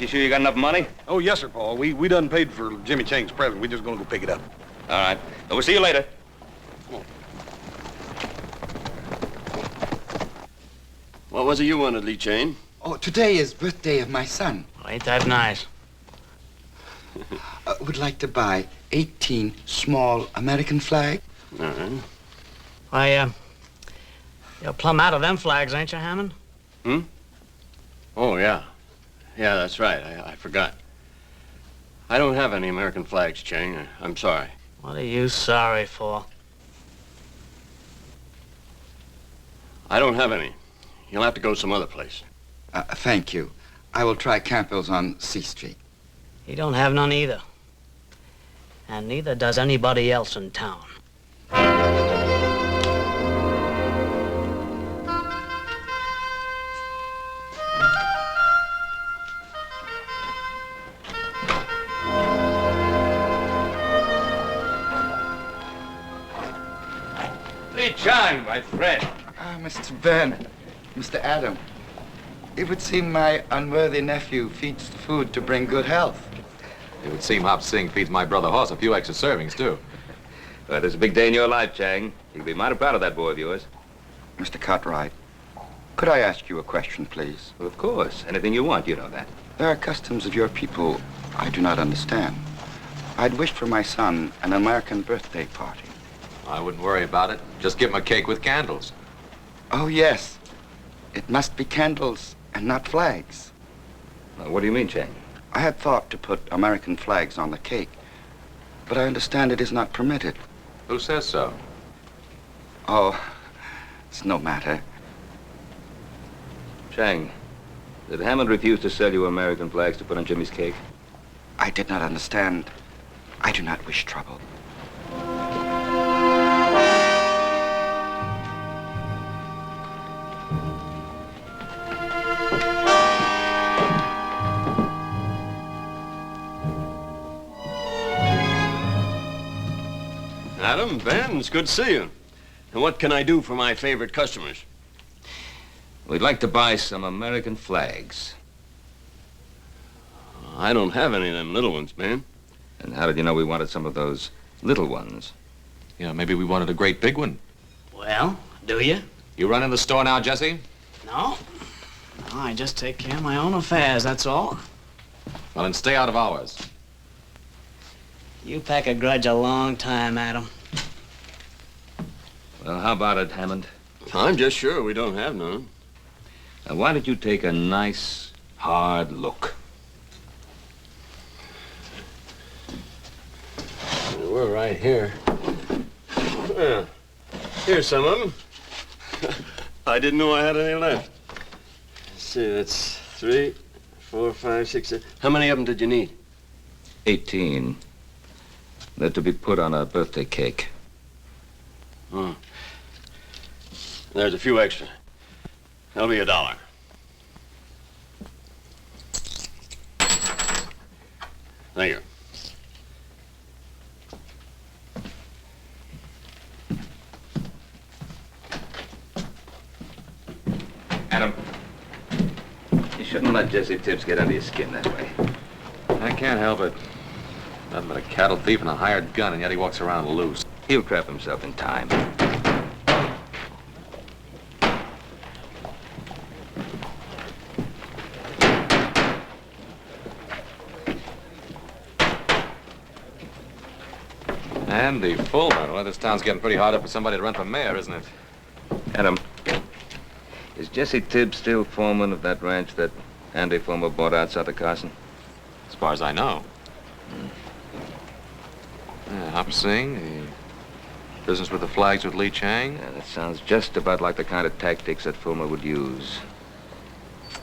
You sure you got enough money? Oh, yes, sir, Paul. We done paid for Jimmy Chang's present. We're just gonna go pick it up. All right. Well, we'll see you later. What was it you wanted, Lee Chang? Oh, today is birthday of my son. Ain't that nice? Would like to buy 18 small American flags. All right. Why, you're plumb out of them flags, ain't you, Hammond? Hmm? Oh, yeah. Yeah, that's right. I forgot. I don't have any American flags, Chang. I'm sorry. What are you sorry for? I don't have any. You'll have to go some other place. Thank you. I will try Campbell's on C Street. He don't have none either. And neither does anybody else in town. Lee Chang, my friend. Mr. Ben, Mr. Adam, it would seem my unworthy nephew feeds the food to bring good health. It would seem Hop Sing feeds my brother Hoss a few extra servings, too. Well, it's a big day in your life, Chang. You'll be mighty proud of that boy of yours. Mr. Cartwright, could I ask you a question, please? Well, of course. Anything you want, you know that. There are customs of your people I do not understand. I'd wished for my son an American birthday party. I wouldn't worry about it. Just give him a cake with candles. Oh, yes. It must be candles and not flags. Now, what do you mean, Chang? I had thought to put American flags on the cake, but I understand it is not permitted. Who says so? Oh, it's no matter. Chang, did Hammond refuse to sell you American flags to put on Jimmy's cake? I did not understand. I do not wish trouble. Adam, Ben, it's good to see you. And what can I do for my favorite customers? We'd like to buy some American flags. I don't have any of them little ones, man. And how did you know we wanted some of those little ones? Yeah, maybe we wanted a great big one. Well, do you? You run in the store now, Jesse? No. No, I just take care of my own affairs, that's all. Well, then stay out of ours. You pack a grudge a long time, Adam. Well, how about it, Hammond? I'm just sure we don't have none. Now, why don't you take a nice, hard look? We're right here. Yeah. Here's some of them. I didn't know I had any left. Let's see, that's 3, 4, 5, 6, 7. How many of them did you need? 18. They're to be put on a birthday cake. Oh. There's a few extra. That'll be $1. Thank you. Adam, you shouldn't let Jesse Tibbs get under your skin that way. I can't help it. Nothing but a cattle thief and a hired gun, and yet he walks around loose. He'll trap himself in time. Andy Fulmer. Well, this town's getting pretty hard up for somebody to run for mayor, isn't it? Adam, is Jesse Tibbs still foreman of that ranch that Andy Fulmer bought out south of Carson? As far as I know. Yeah, Hop Sing, the business with the flags with Lee Chang. Yeah, that sounds just about like the kind of tactics that Fulmer would use.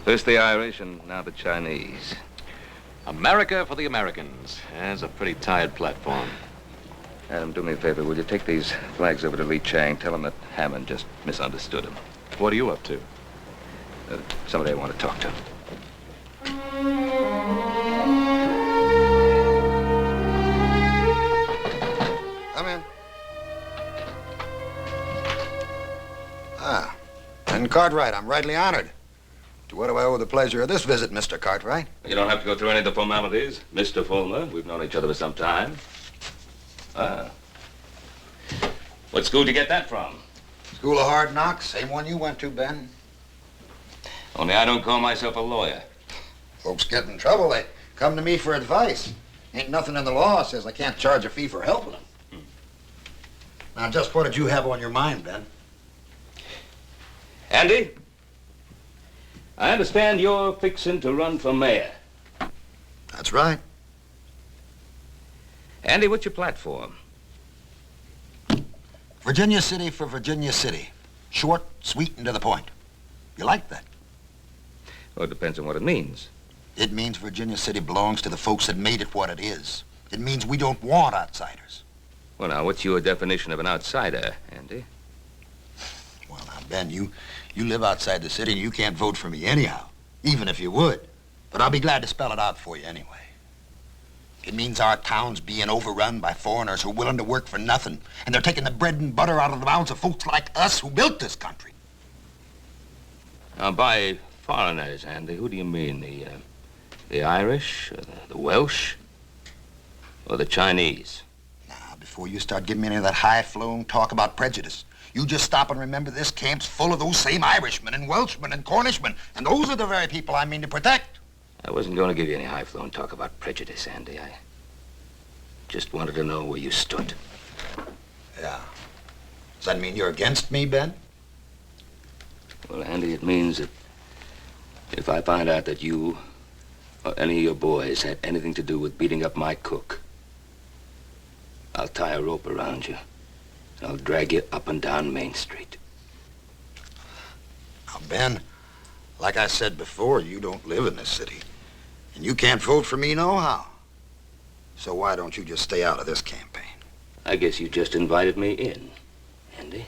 First the Irish and now the Chinese. America for the Americans. That's a pretty tired platform. Adam, do me a favor. Will you take these flags over to Lee Chang? Tell him that Hammond just misunderstood him. What are you up to? Somebody I want to talk to. Come in. Ah, Ben Cartwright, I'm rightly honored. To what do I owe the pleasure of this visit, Mr. Cartwright? You don't have to go through any of the formalities, Mr. Fulmer. We've known each other for some time. Ah. What school did you get that from? School of Hard Knocks, same one you went to, Ben. Only I don't call myself a lawyer. Folks get in trouble, they come to me for advice. Ain't nothing in the law says I can't charge a fee for helping them. Now, just what did you have on your mind, Ben? Andy, I understand you're fixing to run for mayor. That's right. Andy, what's your platform? Virginia City for Virginia City. Short, sweet, and to the point. You like that? Well, it depends on what it means. It means Virginia City belongs to the folks that made it what it is. It means we don't want outsiders. Well, now, what's your definition of an outsider, Andy? Well, now, Ben, you live outside the city and you can't vote for me anyhow, even if you would. But I'll be glad to spell it out for you anyway. It means our town's being overrun by foreigners who are willing to work for nothing, and they're taking the bread and butter out of the mouths of folks like us who built this country. Now, by foreigners, Andy, who do you mean? The Irish, or the Welsh, or the Chinese? Now, before you start giving me any of that high-flown talk about prejudice, you just stop and remember this camp's full of those same Irishmen and Welshmen and Cornishmen, and those are the very people I mean to protect. I wasn't going to give you any high-flown talk about prejudice, Andy. I just wanted to know where you stood. Yeah. Does that mean you're against me, Ben? Well, Andy, it means that if I find out that you or any of your boys had anything to do with beating up my cook, I'll tie a rope around you, and I'll drag you up and down Main Street. Now, Ben, like I said before, you don't live in this city. And you can't vote for me nohow. So why don't you just stay out of this campaign? I guess you just invited me in, Andy.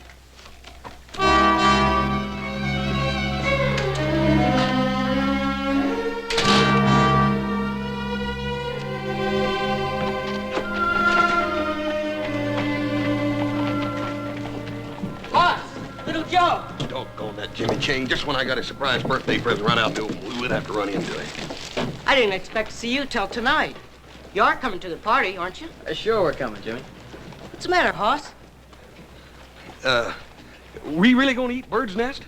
Boss, little Joe. Doggone that Jimmy Chang. Just when I got a surprise birthday present right out the open, we would have to run into it. I didn't expect to see you till tonight. You are coming to the party, aren't you? Sure, we're coming, Jimmy. What's the matter, Hoss? We really gonna eat bird's nest?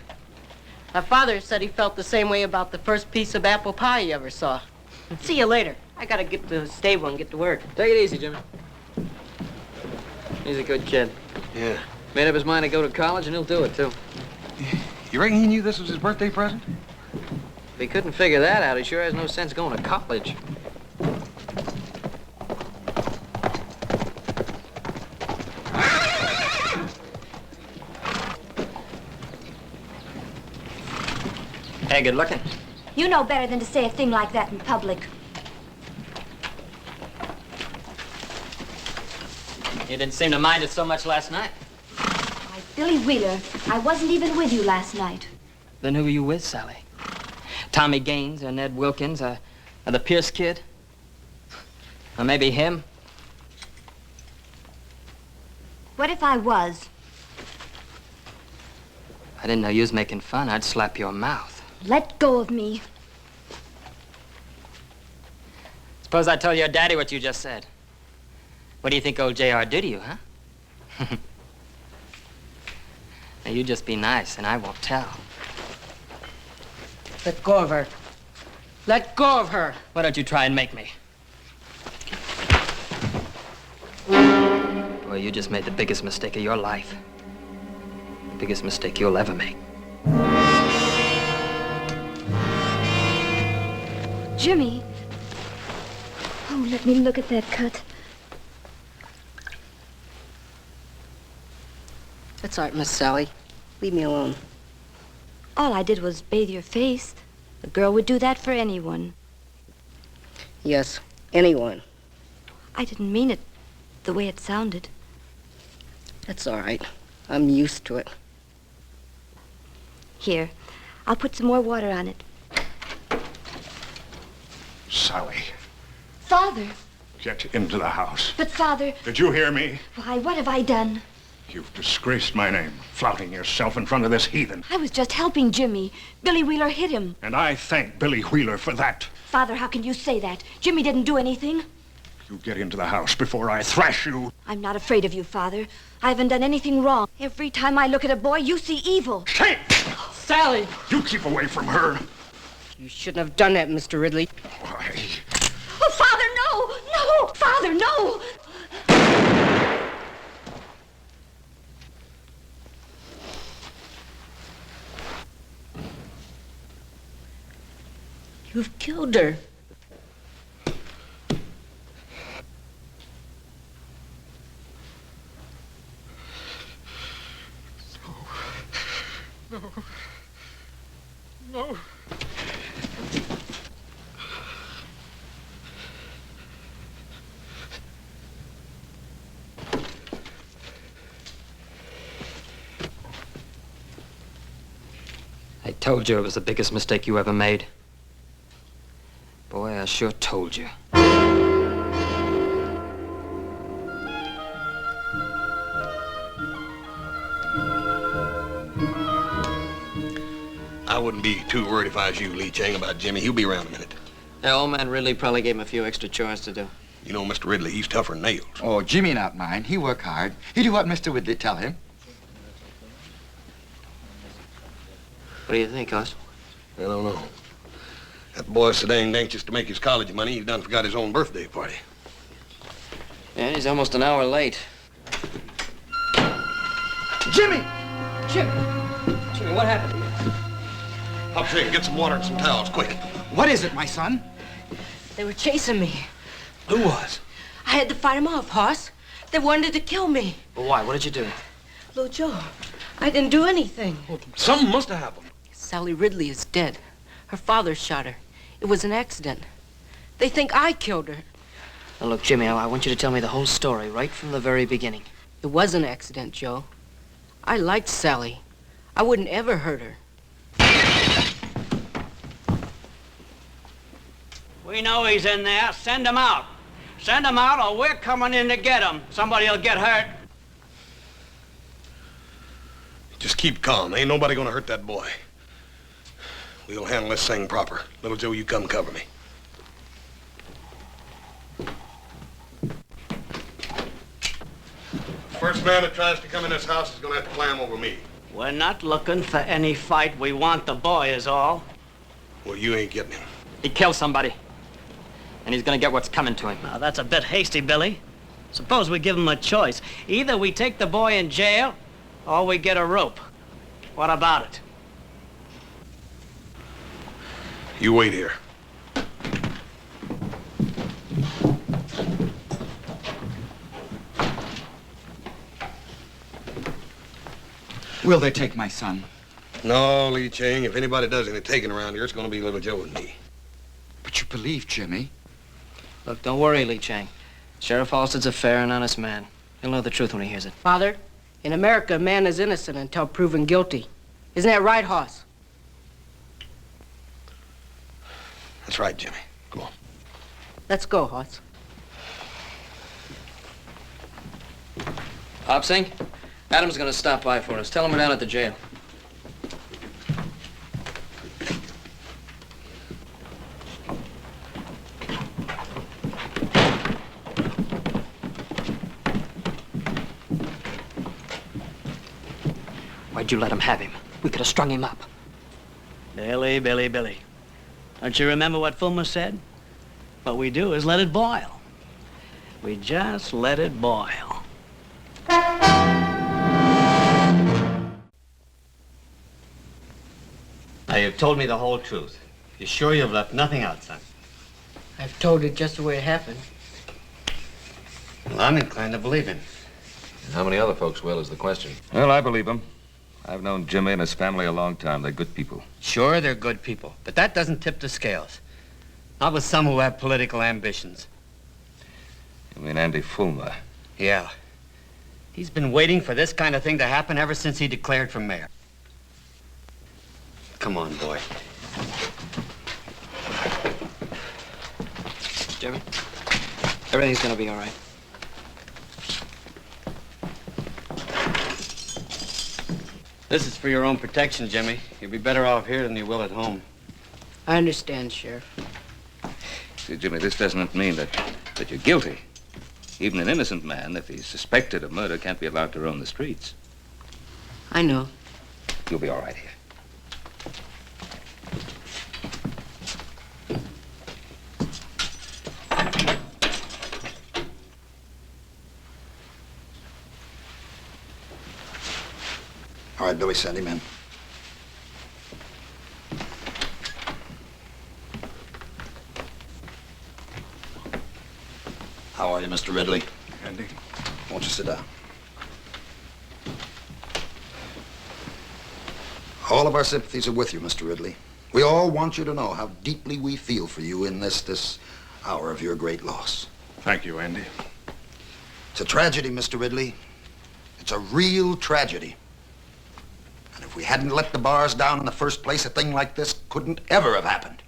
My father said he felt the same way about the first piece of apple pie he ever saw. See you later. I gotta get to the stable and get to work. Take it easy, Jimmy. He's a good kid. Yeah. Made up his mind to go to college, and he'll do it, too. You reckon he knew this was his birthday present? If he couldn't figure that out, he sure has no sense going to college. Hey, good looking. You know better than to say a thing like that in public. You didn't seem to mind it so much last night. Why, Billy Wheeler, I wasn't even with you last night. Then who are you with, Sally? Tommy Gaines or Ned Wilkins or the Pierce kid? Or maybe him? What if I was? I didn't know you was making fun. I'd slap your mouth. Let go of me. Suppose I tell your daddy what you just said. What do you think old J.R. did to you, huh? Now, you just be nice, and I won't tell. Let go of her. Let go of her. Why don't you try and make me? Boy, you just made the biggest mistake of your life. The biggest mistake you'll ever make. Jimmy. Oh, let me look at that cut. That's all right, Miss Sally. Leave me alone. All I did was bathe your face. A girl would do that for anyone. Yes, anyone. I didn't mean it the way it sounded. That's all right. I'm used to it. Here, I'll put some more water on it. Sally, Father! get into the house. But, Father... Did you hear me? Why, what have I done? You've disgraced my name, flouting yourself in front of this heathen. I was just helping Jimmy. Billy Wheeler hit him. And I thank Billy Wheeler for that. Father, how can you say that? Jimmy didn't do anything. You get into the house before I thrash you. I'm not afraid of you, Father. I haven't done anything wrong. Every time I look at a boy, you see evil. Shame! Sally! You keep away from her. You shouldn't have done that, Mr. Ridley. Why? Oh, Father, no! No! Father, no! You've killed her. No. No. I told you it was the biggest mistake you ever made. Boy, I sure told you. I wouldn't be too worried if I was you, Lee Chang, about Jimmy. He'll be around a minute. The old man Ridley probably gave him a few extra chores to do. You know, Mr. Ridley, he's tougher than nails. Oh, Jimmy not mine. He work hard. He do what Mr. Ridley tell him. What do you think, Hoss? I don't know. That boy's so danged anxious to make his college money, he's done forgot his own birthday party. Yeah, he's almost an hour late. Jimmy! Jimmy! Jimmy, what happened to you? Hop Shake, get some water and some towels, quick. What is it, my son? They were chasing me. Who was? I had to fight them off, Hoss. They wanted to kill me. Well, why? What did you do? Little Joe, I didn't do anything. Well, something must have happened. Sally Ridley is dead. Her father shot her. It was an accident. They think I killed her. Now, look, Jimmy, I want you to tell me the whole story right from the very beginning. It was an accident, Joe. I liked Sally. I wouldn't ever hurt her. We know he's in there. Send him out. Send him out or we're coming in to get him. Somebody'll get hurt. Just keep calm. Ain't nobody gonna hurt that boy. We'll handle this thing proper. Little Joe, you come cover me. First man that tries to come in this house is gonna have to climb over me. We're not looking for any fight. We want the boy is all. Well, you ain't getting him. He killed somebody. And he's gonna get what's coming to him. Now, that's a bit hasty, Billy. Suppose we give him a choice. Either we take the boy in jail, or we get a rope. What about it? You wait here. Will they take my son? No, Lee Chang. If anybody does any taking around here, it's gonna be Little Joe and me. But you believe Jimmy? Look, don't worry, Lee Chang. Sheriff Halstead's a fair and honest man. He'll know the truth when he hears it. Father, in America, a man is innocent until proven guilty. Isn't that right, Hoss? That's right, Jimmy. Come on. Let's go, Hoss. Hobsink, Adam's gonna stop by for us. Tell him we're down at the jail. Why'd you let him have him? We could have strung him up. Billy, Billy, Billy. Don't you remember what Fulmer said? What we do is let it boil. We just let it boil. Now, you've told me the whole truth. You sure you've left nothing out, son? I've told it just the way it happened. Well, I'm inclined to believe him. And how many other folks will is the question. Well, I believe him. I've known Jimmy and his family a long time. They're good people. Sure, they're good people, but that doesn't tip the scales. Not with some who have political ambitions. You mean Andy Fulmer? Yeah. He's been waiting for this kind of thing to happen ever since he declared for mayor. Come on, boy. Jimmy, everything's gonna be all right. This is for your own protection, Jimmy. You'll be better off here than you will at home. I understand, Sheriff. See, Jimmy, this doesn't mean that you're guilty. Even an innocent man, if he's suspected of murder, can't be allowed to roam the streets. I know. You'll be all right here. All right, Billy, send him in. How are you, Mr. Ridley? Andy? Won't you sit down? All of our sympathies are with you, Mr. Ridley. We all want you to know how deeply we feel for you in this hour of your great loss. Thank you, Andy. It's a tragedy, Mr. Ridley. It's a real tragedy. And if we hadn't let the bars down in the first place, a thing like this couldn't ever have happened.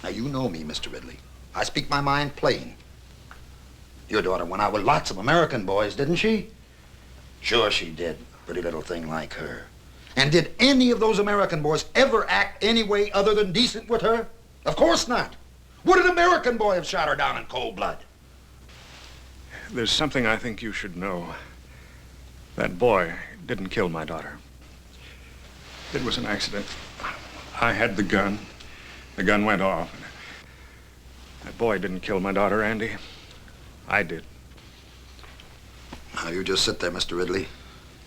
Now, you know me, Mr. Ridley. I speak my mind plain. Your daughter went out with lots of American boys, didn't she? Sure she did. Pretty little thing like her. And did any of those American boys ever act any way other than decent with her? Of course not. Would an American boy have shot her down in cold blood? There's something I think you should know. That boy didn't kill my daughter. It was an accident. I had the gun. The gun went off. That boy didn't kill my daughter, Andy. I did. Now, you just sit there, Mr. Ridley.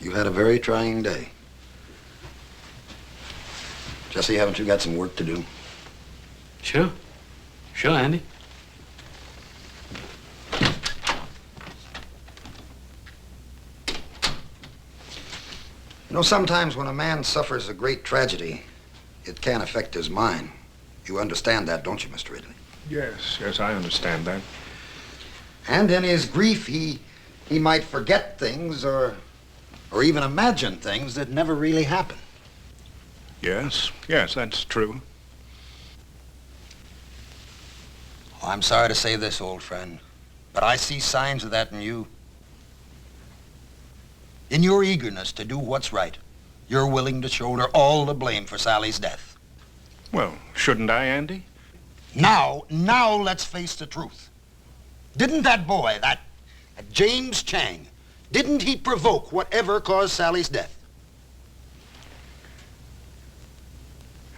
You had a very trying day. Jesse, haven't you got some work to do? Sure. Sure, Andy. You know, sometimes when a man suffers a great tragedy, it can affect his mind. You understand that, don't you, Mr. Ridley? Yes, I understand that. And in his grief, he might forget things or even imagine things that never really happened. Yes, that's true. Oh, I'm sorry to say this, old friend, but I see signs of that in you. In your eagerness to do what's right, you're willing to shoulder all the blame for Sally's death. Well, shouldn't I, Andy? Now let's face the truth. Didn't that boy, that James Chang, didn't he provoke whatever caused Sally's death?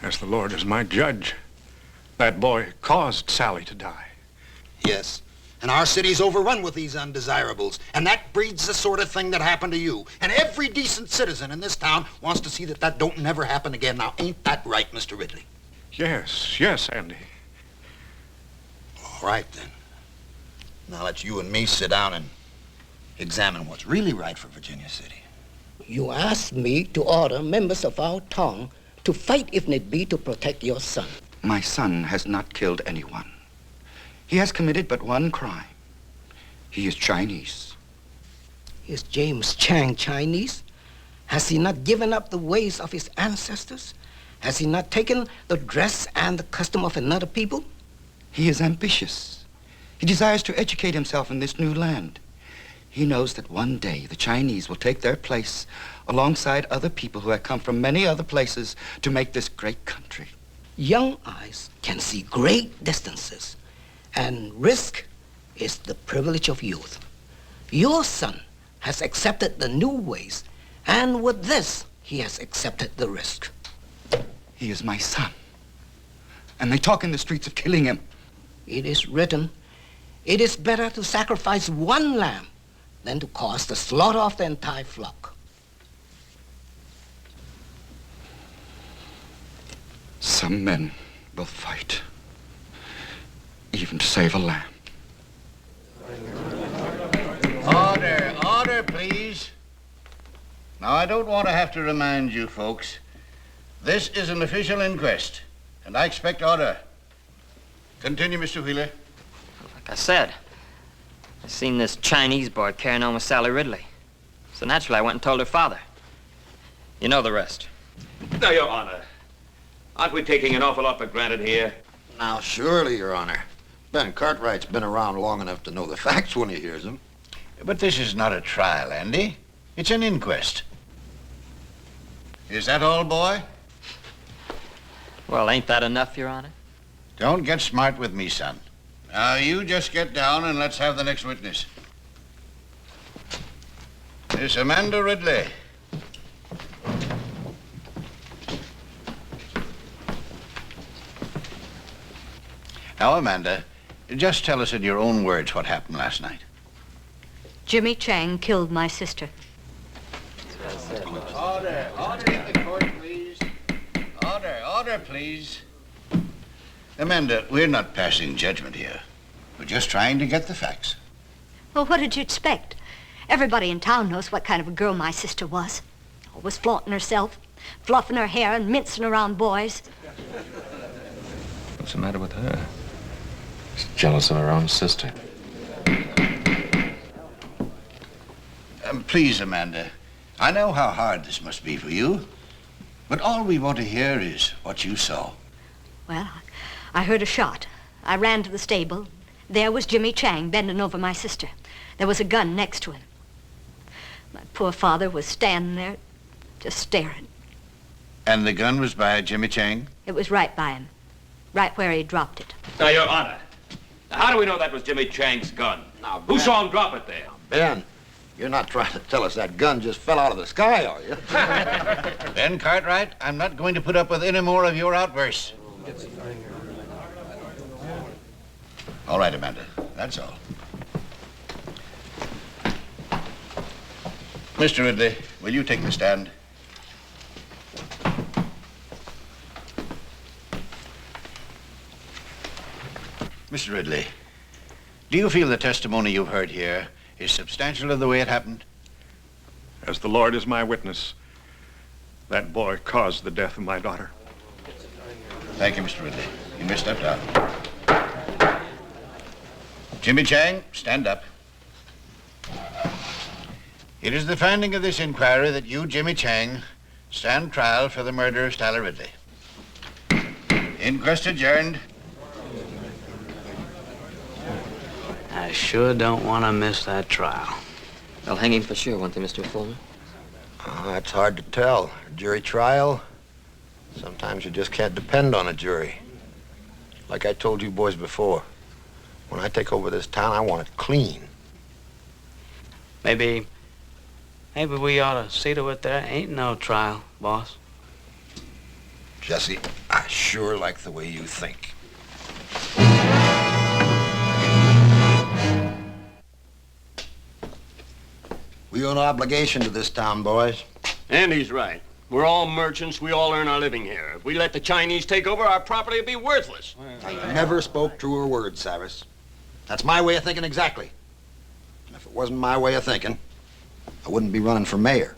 As the Lord is my judge, that boy caused Sally to die. Yes. And our city's overrun with these undesirables, and that breeds the sort of thing that happened to you. And every decent citizen in this town wants to see that don't never happen again. Now, ain't that right, Mr. Ridley? Yes, Andy. All right, then. Now let's you and me sit down and examine what's really right for Virginia City. You asked me to order members of our town to fight if need be to protect your son. My son has not killed anyone. He has committed but one crime. He is Chinese. Is James Chang Chinese? Has he not given up the ways of his ancestors? Has he not taken the dress and the custom of another people? He is ambitious. He desires to educate himself in this new land. He knows that one day the Chinese will take their place alongside other people who have come from many other places to make this great country. Young eyes can see great distances, and risk is the privilege of youth. Your son has accepted the new ways, and with this, he has accepted the risk. He is my son, and they talk in the streets of killing him. It is written, it is better to sacrifice one lamb than to cause the slaughter of the entire flock. Some men will fight, even to save a lamb. Order, order, please. Now, I don't want to have to remind you folks, this is an official inquest, and I expect order. Continue, Mr. Wheeler. Like I said, I seen this Chinese boy carrying on with Sally Ridley. So naturally, I went and told her father. You know the rest. Now, Your Honor, aren't we taking an awful lot for granted here? Now, surely, Your Honor. Ben Cartwright's been around long enough to know the facts when he hears them. But this is not a trial, Andy. It's an inquest. Is that all, boy? Well, ain't that enough, Your Honor? Don't get smart with me, son. Now, you just get down and let's have the next witness. Miss Amanda Ridley. Now, Amanda, just tell us in your own words what happened last night. Jimmy Chang killed my sister. Order, order in the court, please. Order, please. Amanda, we're not passing judgment here. We're just trying to get the facts. Well, what did you expect? Everybody in town knows what kind of a girl my sister was. Always flaunting herself, fluffing her hair and mincing around boys. What's the matter with her? She's jealous of her own sister. Please, Amanda, I know how hard this must be for you, but all we want to hear is what you saw. Well, I heard a shot. I ran to the stable. There was Jimmy Chang bending over my sister. There was a gun next to him. My poor father was standing there, just staring. And the gun was by Jimmy Chang? It was right by him, right where he dropped it. Now, Your Honor, how do we know that was Jimmy Chang's gun? Now, Who saw him drop it there? Ben, you're not trying to tell us that gun just fell out of the sky, are you? Ben Cartwright, I'm not going to put up with any more of your outbursts. All right, Amanda, that's all. Mr. Ridley, will you take the stand? Mr. Ridley, do you feel the testimony you've heard here is substantial of the way it happened? As the Lord is my witness, that boy caused the death of my daughter. Thank you, Mr. Ridley. You may step down. Jimmy Chang, stand up. It is the finding of this inquiry that you, Jimmy Chang, stand trial for the murder of Sally Ridley. Inquest adjourned. I sure don't want to miss that trial. They'll hang him for sure, won't they, Mr. Fullman? That's hard to tell. A jury trial, sometimes you just can't depend on a jury. Like I told you boys before, when I take over this town, I want it clean. Maybe we ought to see to it there ain't no trial, boss. Jesse, I sure like the way you think. We owe no obligation to this town, boys. Andy's right. We're all merchants. We all earn our living here. If we let the Chinese take over, our property would be worthless. I never spoke truer words, Cyrus. That's my way of thinking exactly. And if it wasn't my way of thinking, I wouldn't be running for mayor.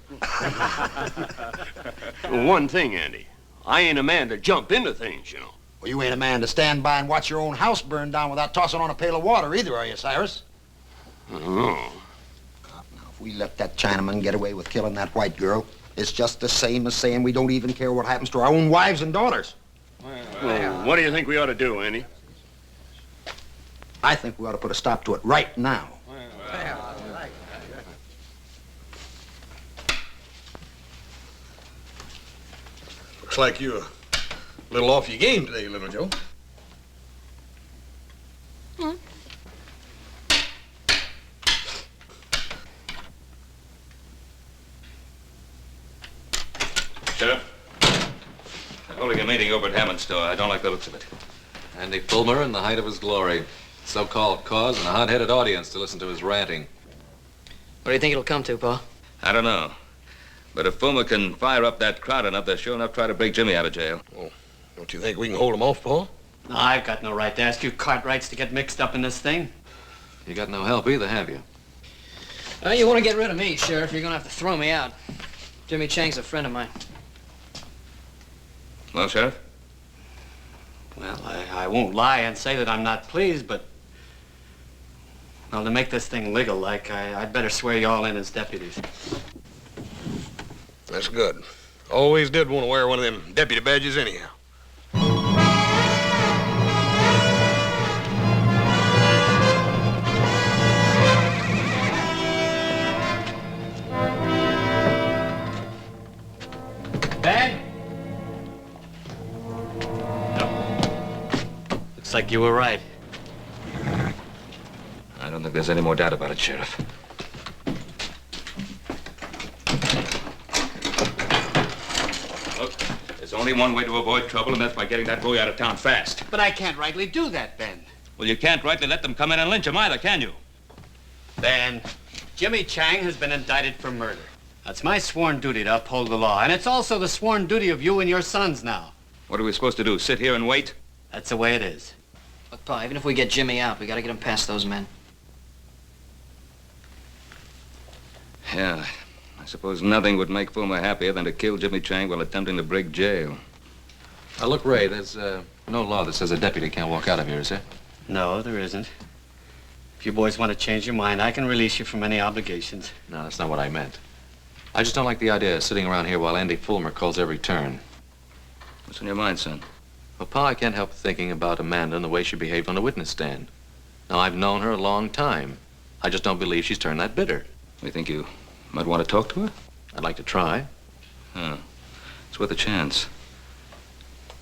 One thing, Andy. I ain't a man to jump into things, you know. Well, you ain't a man to stand by and watch your own house burn down without tossing on a pail of water either, are you, Cyrus? Oh. If we let that Chinaman get away with killing that white girl, It's just the same as saying we don't even care what happens to our own wives and daughters. Well, what do you think we ought to do, Andy? I think we ought to put a stop to it right now. Looks like you're a little off your game today, little Joe. Sheriff, they're holding a meeting over at Hammond's store. I don't like the looks of it. Andy Fulmer in the height of his glory. So-called cause and a hot-headed audience to listen to his ranting. What do you think it'll come to, Pa? I don't know. But if Fulmer can fire up that crowd enough, they'll sure enough try to break Jimmy out of jail. Well, don't you think we can hold him off, Paul? No, I've got no right to ask you Cartwrights to get mixed up in this thing. You got no help either, have you? You want to get rid of me, Sheriff, you're going to have to throw me out. Jimmy Chang's a friend of mine. Well, Sheriff? Well, I won't lie and say that I'm not pleased, but... Well, to make this thing legal-like, I'd better swear you all in as deputies. That's good. Always did want to wear one of them deputy badges anyhow. Ben? No. Looks like you were right. I don't think there's any more doubt about it, Sheriff. Look, there's only one way to avoid trouble, and that's by getting that boy out of town fast. But I can't rightly do that, Ben. Well, you can't rightly let them come in and lynch him either, can you? Ben, Jimmy Chang has been indicted for murder. That's my sworn duty to uphold the law, and it's also the sworn duty of you and your sons now. What are we supposed to do, sit here and wait? That's the way it is. Look, Pa, even if we get Jimmy out, we got to get him past those men. Yeah, I suppose nothing would make Fulmer happier than to kill Jimmy Chang while attempting to break jail. Now, look, Ray, there's no law that says a deputy can't walk out of here, is there? No, there isn't. If you boys want to change your mind, I can release you from any obligations. No, that's not what I meant. I just don't like the idea of sitting around here while Andy Fulmer calls every turn. What's on your mind, son? Well, Pa, I can't help thinking about Amanda and the way she behaved on the witness stand. Now, I've known her a long time. I just don't believe she's turned that bitter. You think you might want to talk to her? I'd like to try. Huh. It's worth a chance.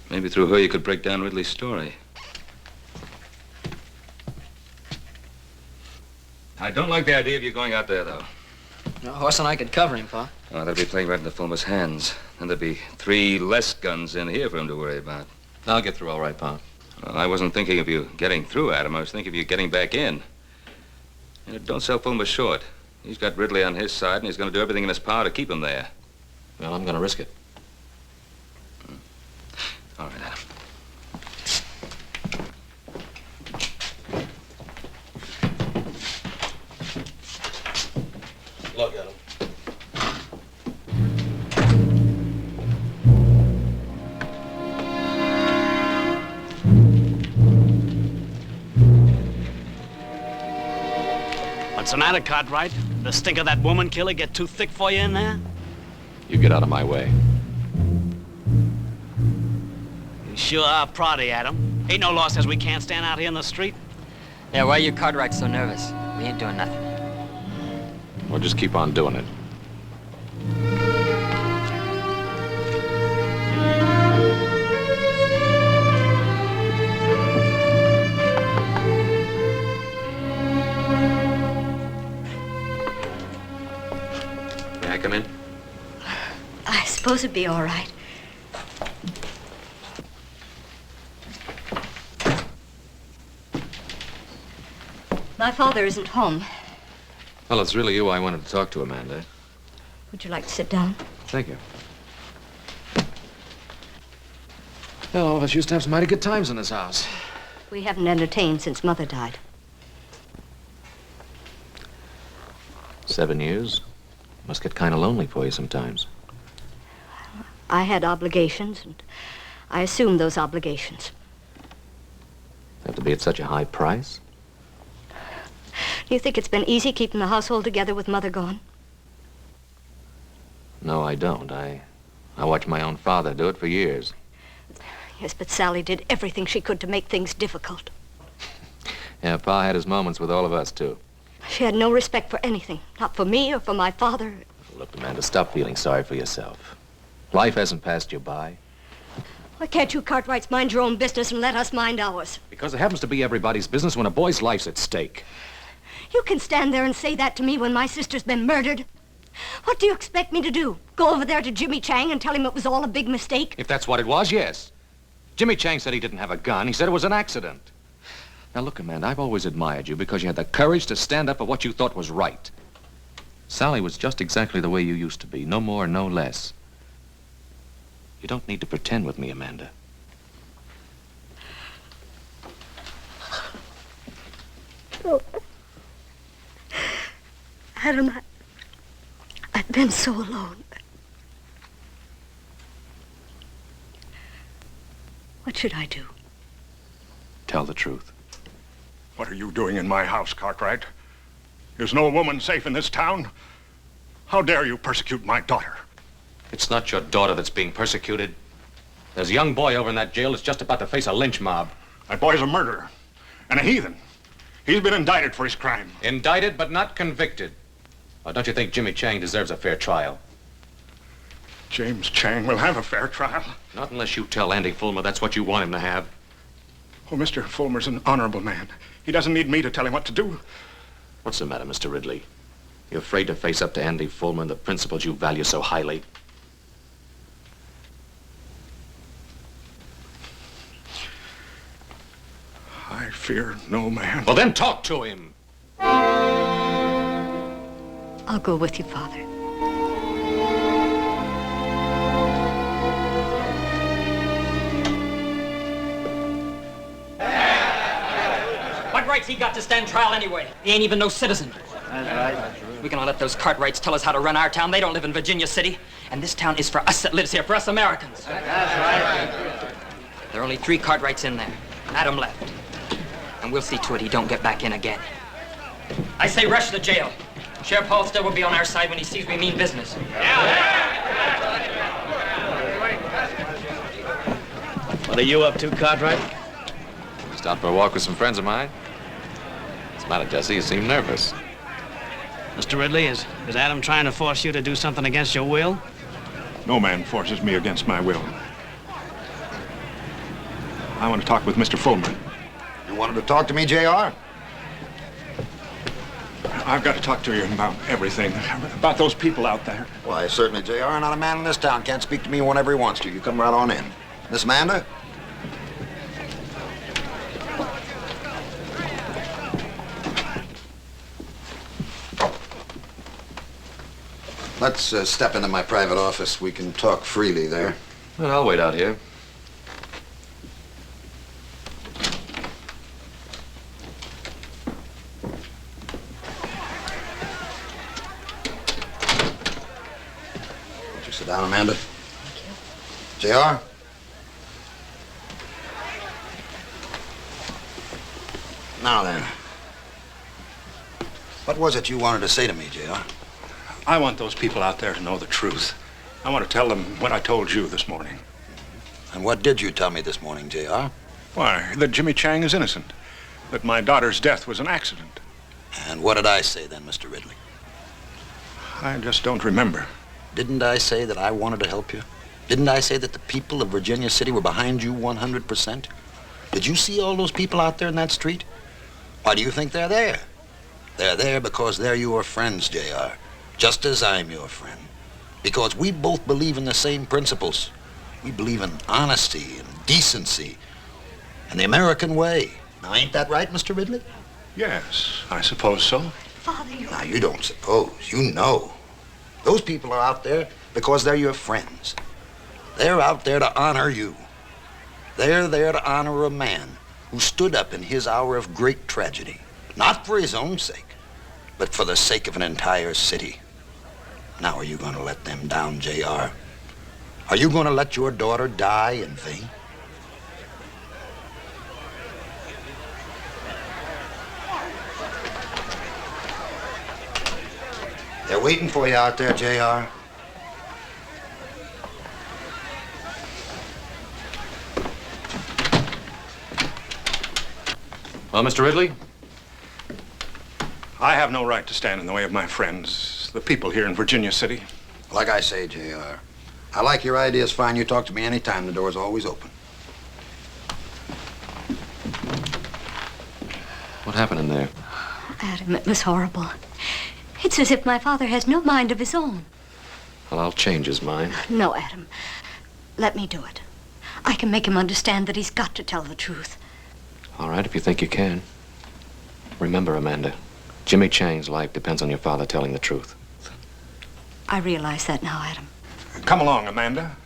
Maybe through her you could break down Ridley's story. I don't like the idea of you going out there, though. No, Horse and I could cover him, Pa. Oh, that'd be playing right into Fulmer's hands. And there'd be 3 less guns in here for him to worry about. I'll get through all right, Pa. Well, I wasn't thinking of you getting through, Adam. I was thinking of you getting back in. And don't sell Fulmer short. He's got Ridley on his side, and he's going to do everything in his power to keep him there. Well, I'm going to risk it. All right, Adam. Look at him. What's the matter, Cartwright? The stink of that woman killer get too thick for you in there? You get out of my way. You sure are proddy, Adam. Ain't no law says we can't stand out here in the street. Yeah, why are you Cartwrights so nervous? We ain't doing nothing. Well, just keep on doing it. May I come in? I suppose it'd be all right. My father isn't home. Well, it's really you I wanted to talk to, Amanda. Would you like to sit down? Thank you. Well, all of us used to have some mighty good times in this house. We haven't entertained since Mother died. 7 years. Must get kind of lonely for you sometimes. I had obligations, and I assumed those obligations. Have to be at such a high price? Do you think it's been easy keeping the household together with Mother gone? No, I don't. I watched my own father do it for years. Yes, but Sally did everything she could to make things difficult. Yeah, Pa had his moments with all of us, too. She had no respect for anything, not for me or for my father. Look, Amanda, stop feeling sorry for yourself. Life hasn't passed you by. Why can't you Cartwrights mind your own business and let us mind ours? Because it happens to be everybody's business when a boy's life's at stake. You can stand there and say that to me when my sister's been murdered. What do you expect me to do? Go over there to Jimmy Chang and tell him it was all a big mistake? If that's what it was, yes. Jimmy Chang said he didn't have a gun. He said it was an accident. Now, look, Amanda, I've always admired you because you had the courage to stand up for what you thought was right. Sally was just exactly the way you used to be, no more, no less. You don't need to pretend with me, Amanda. Oh. Adam, I've been so alone. What should I do? Tell the truth. What are you doing in my house, Cartwright? Is no woman safe in this town? How dare you persecute my daughter? It's not your daughter that's being persecuted. There's a young boy over in that jail that's just about to face a lynch mob. That boy's a murderer and a heathen. He's been indicted for his crime. Indicted but not convicted. Or don't you think Jimmy Chang deserves a fair trial? James Chang will have a fair trial. Not unless you tell Andy Fulmer that's what you want him to have. Oh, Mr. Fulmer's an honorable man. He doesn't need me to tell him what to do. What's the matter, Mr. Ridley? You afraid to face up to Andy Fulmer and the principles you value so highly? I fear no man. Well, then talk to him. I'll go with you, Father. What rights he got to stand trial anyway? He ain't even no citizen. That's right. We gonna let those Cartwrights tell us how to run our town. They don't live in Virginia City. And this town is for us that lives here, for us Americans. That's right. There are only 3 Cartwrights in there. Adam left. And we'll see to it he don't get back in again. I say rush the jail. Sheriff Halstead will be on our side when he sees we mean business. What are you up to, Cartwright? Stopped for a walk with some friends of mine. What's the matter, Jesse? You seem nervous. Mr. Ridley, is Adam trying to force you to do something against your will? No man forces me against my will. I want to talk with Mr. Fulmer. You wanted to talk to me, J.R.? I've got to talk to you about everything. About those people out there. Why, certainly, J.R. Not a man in this town can't speak to me whenever he wants to. You come right on in. Miss Amanda? Let's step into my private office. We can talk freely there. Well, I'll wait out here. Won't you sit down, Amanda? Thank you. J.R.? Now then. What was it you wanted to say to me, J.R.? I want those people out there to know the truth. I want to tell them what I told you this morning. And what did you tell me this morning, J.R.? Why, that Jimmy Chang is innocent. That my daughter's death was an accident. And what did I say then, Mr. Ridley? I just don't remember. Didn't I say that I wanted to help you? Didn't I say that the people of Virginia City were behind you 100%? Did you see all those people out there in that street? Why do you think they're there? They're there because they're your friends, J.R., just as I'm your friend. Because we both believe in the same principles. We believe in honesty and decency and the American way. Now, ain't that right, Mr. Ridley? Yes, I suppose so. Father, Now, you don't suppose. You know. Those people are out there because they're your friends. They're out there to honor you. They're there to honor a man who stood up in his hour of great tragedy. Not for his own sake, but for the sake of an entire city. Now, are you going to let them down, J.R.? Are you going to let your daughter die in vain? They're waiting for you out there, J.R. Well, Mr. Ridley? I have no right to stand in the way of my friends, the people here in Virginia City. Like I say, J.R., I like your ideas fine. You talk to me anytime. The door's always open. What happened in there? Adam, it was horrible. It's as if my father has no mind of his own. Well, I'll change his mind. No, Adam. Let me do it. I can make him understand that he's got to tell the truth. All right, if you think you can. Remember, Amanda, Jimmy Chang's life depends on your father telling the truth. I realize that now, Adam. Come along, Amanda.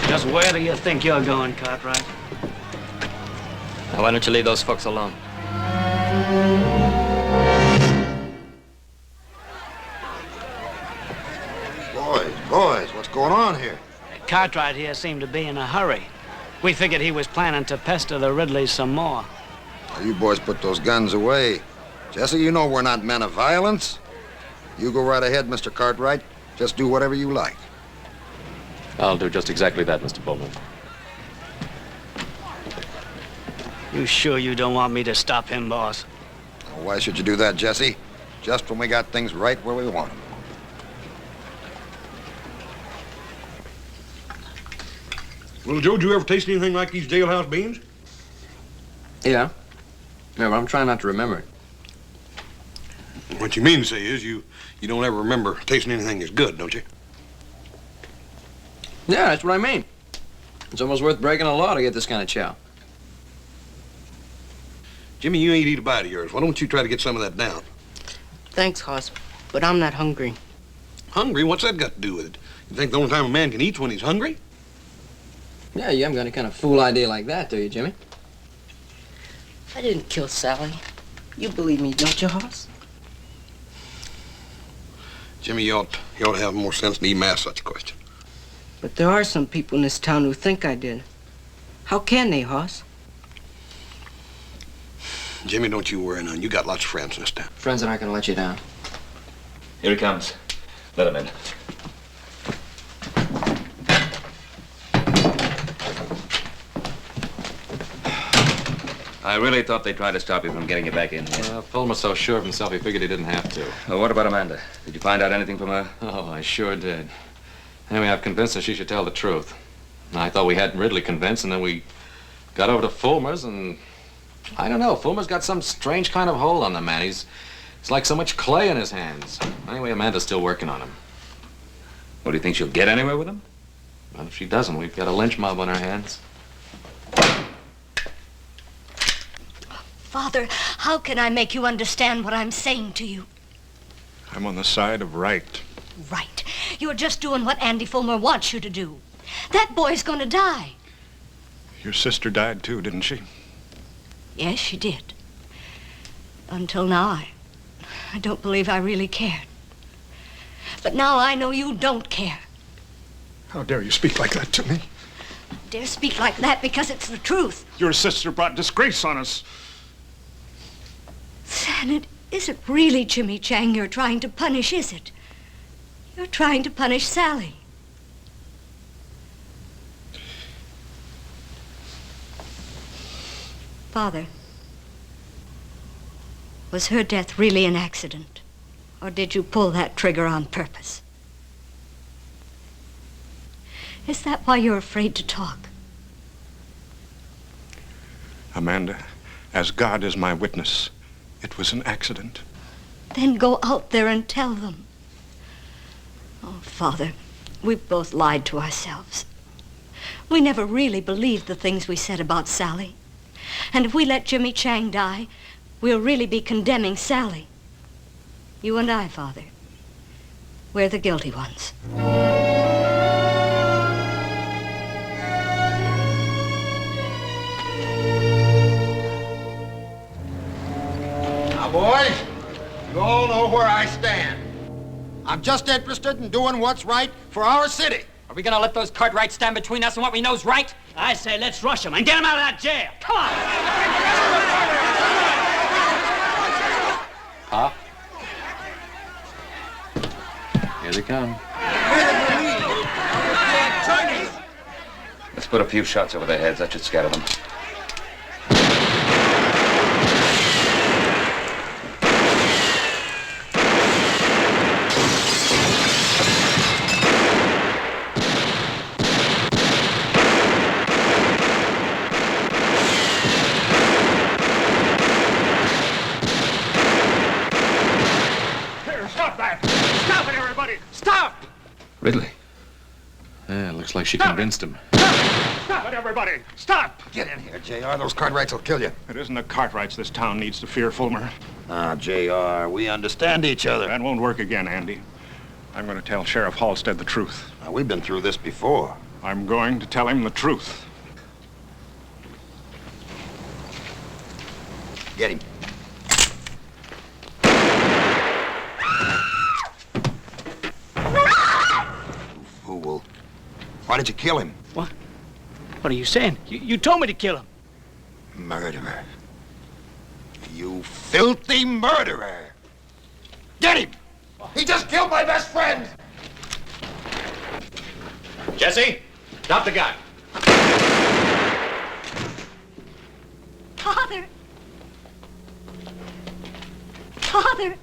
Just where do you think you're going, Cartwright? Now, why don't you leave those folks alone? Boys, what's going on here? Cartwright here seemed to be in a hurry. We figured he was planning to pester the Ridleys some more. Well, you boys put those guns away. Jesse, you know we're not men of violence. You go right ahead, Mr. Cartwright. Just do whatever you like. I'll do just exactly that, Mr. Bowman. You sure you don't want me to stop him, boss? Well, why should you do that, Jesse? Just when we got things right where we want them. Little Joe, did you ever taste anything like these jailhouse beans? Yeah. Yeah, but I'm trying not to remember it. What you mean to say is you don't ever remember tasting anything that's good, don't you? Yeah, that's what I mean. It's almost worth breaking a law to get this kind of chow. Jimmy, you ain't eat a bite of yours. Why don't you try to get some of that down? Thanks, Hoss, but I'm not hungry. Hungry? What's that got to do with it? You think the only time a man can eat's when he's hungry? Yeah, you haven't got any kind of fool idea like that, do you, Jimmy? I didn't kill Sally. You believe me, don't you, Hoss? Jimmy, you ought to have more sense than even ask such a question. But there are some people in this town who think I did. How can they, Hoss? Jimmy, don't you worry none. You got lots of friends in this town. Friends that aren't going to let you down. Here he comes. Let him in. I really thought they'd try to stop you from getting you back in here. Fulmer's so sure of himself, he figured he didn't have to. Well, what about Amanda? Did you find out anything from her? Oh, I sure did. Anyway, I've convinced her she should tell the truth. I thought we hadn't Ridley convinced, and then we got over to Fulmer's, and I don't know. Fulmer's got some strange kind of hold on the man. It's like so much clay in his hands. Anyway, Amanda's still working on him. Well, do you think she'll get anywhere with him? Well, if she doesn't, we've got a lynch mob on our hands. Father, how can I make you understand what I'm saying to you? I'm on the side of right. Right. You're just doing what Andy Fulmer wants you to do. That boy's gonna die. Your sister died too, didn't she? Yes, she did. Until now, I don't believe I really cared. But now I know you don't care. How dare you speak like that to me? I dare speak like that because it's the truth. Your sister brought disgrace on us. San, it isn't really Jimmy Chang you're trying to punish, is it? You're trying to punish Sally. Father, was her death really an accident? Or did you pull that trigger on purpose? Is that why you're afraid to talk? Amanda, as God is my witness, it was an accident. Then go out there and tell them. Oh, Father, we've both lied to ourselves. We never really believed the things we said about Sally. And if we let Jimmy Chang die, we'll really be condemning Sally. You and I, Father, we're the guilty ones. Now, boys, you all know where I stand. I'm just interested in doing what's right for our city. Are we gonna let those Cartwrights stand between us and what we know's right? I say let's rush them and get them out of that jail. Come on! Pa, they come. Let's put a few shots over their heads. That should scatter them. Ridley. Yeah, looks like she convinced him. Stop it, everybody! Stop! Get in here, J.R. Those Cartwrights will kill you. It isn't the Cartwrights this town needs to fear, Fulmer. Ah, J.R., we understand each other. That won't work again, Andy. I'm going to tell Sheriff Halstead the truth. Now, we've been through this before. I'm going to tell him the truth. Get him. Fool. Why did you kill him? What? What are you saying? You told me to kill him. Murderer. You filthy murderer! Get him! He just killed my best friend! Jesse, drop the gun. Father! Father!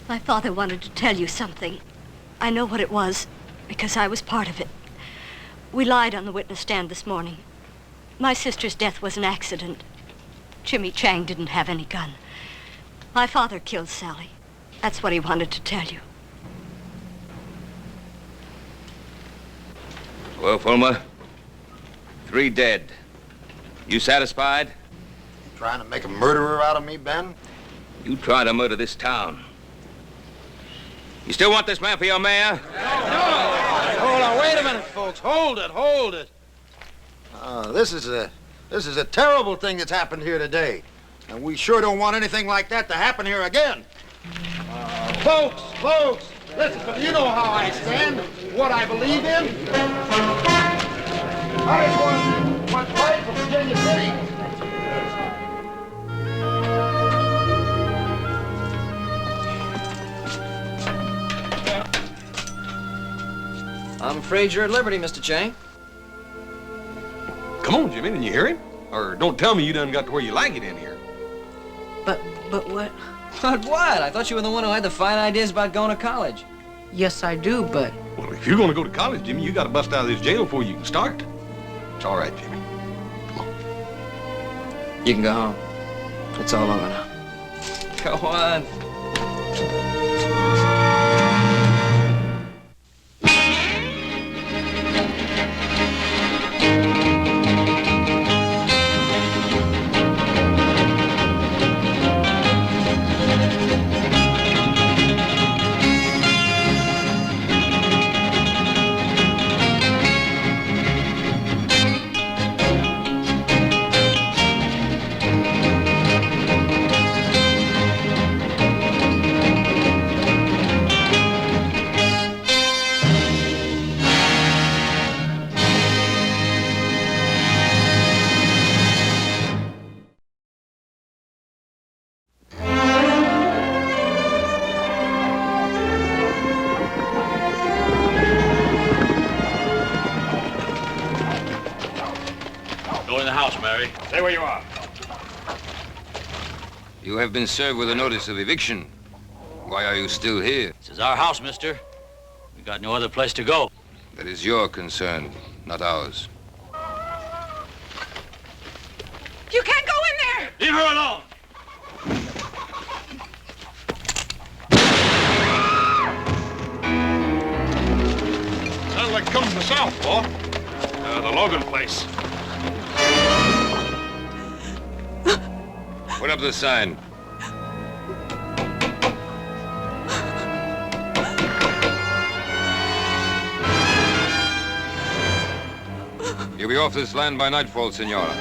My father wanted to tell you something. I know what it was, because I was part of it. We lied on the witness stand this morning. My sister's death was an accident. Jimmy Chang didn't have any gun. My father killed Sally. That's what he wanted to tell you. Well, Fulmer, 3 dead. You satisfied? You trying to make a murderer out of me, Ben? You tried to murder this town. You still want this man for your mayor? Hold on, wait a minute, folks. Hold it. This is a terrible thing that's happened here today. And we sure don't want anything like that to happen here again. Folks, listen, you know how I stand, what I believe in. I want to fight for Virginia City. I'm afraid you're at liberty, Mr. Chang. Come on, Jimmy, didn't you hear him? Or don't tell me you done got to where you like it in here. But what? But what? I thought you were the one who had the fine ideas about going to college. Yes, I do, but... Well, if you're going to go to college, Jimmy, you got to bust out of this jail before you can start. It's all right, Jimmy. Come on. You can go home. It's all over now. Go on. Stay where you are. You have been served with a notice of eviction. Why are you still here? This is our house, mister. We got no other place to go. That is your concern, not ours. You can't go in there! Leave her alone! Sounds like coming from the south, boy. The Logan place. Put up the sign. You'll be off this land by nightfall, Senora.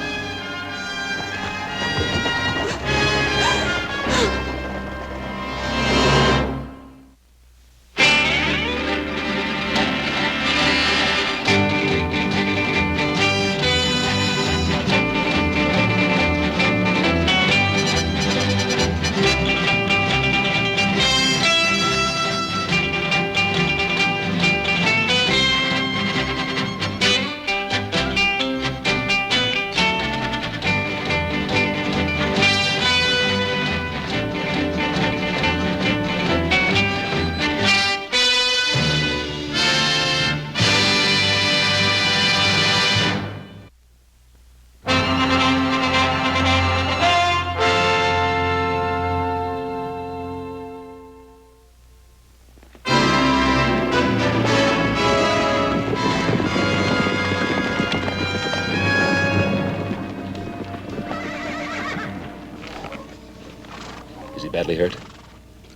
he badly hurt?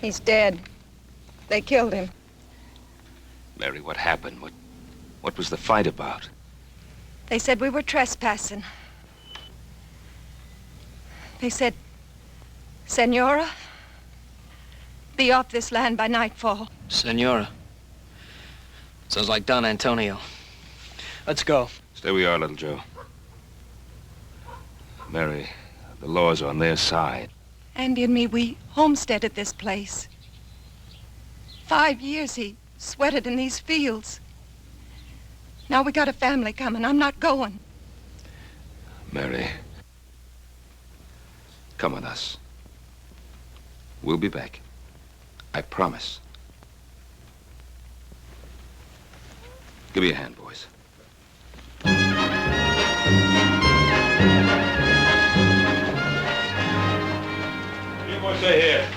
He's dead. They killed him. Mary, what happened? What was the fight about? They said we were trespassing. They said, Senora, be off this land by nightfall. Senora. Sounds like Don Antonio. Let's go. Stay where you are, little Joe. Mary, the law's on their side. Andy and me, we homesteaded this place. 5 years he sweated in these fields. Now we got a family coming. I'm not going. Mary, come with us. We'll be back. I promise. Give me a hand, boys. You boys stay here.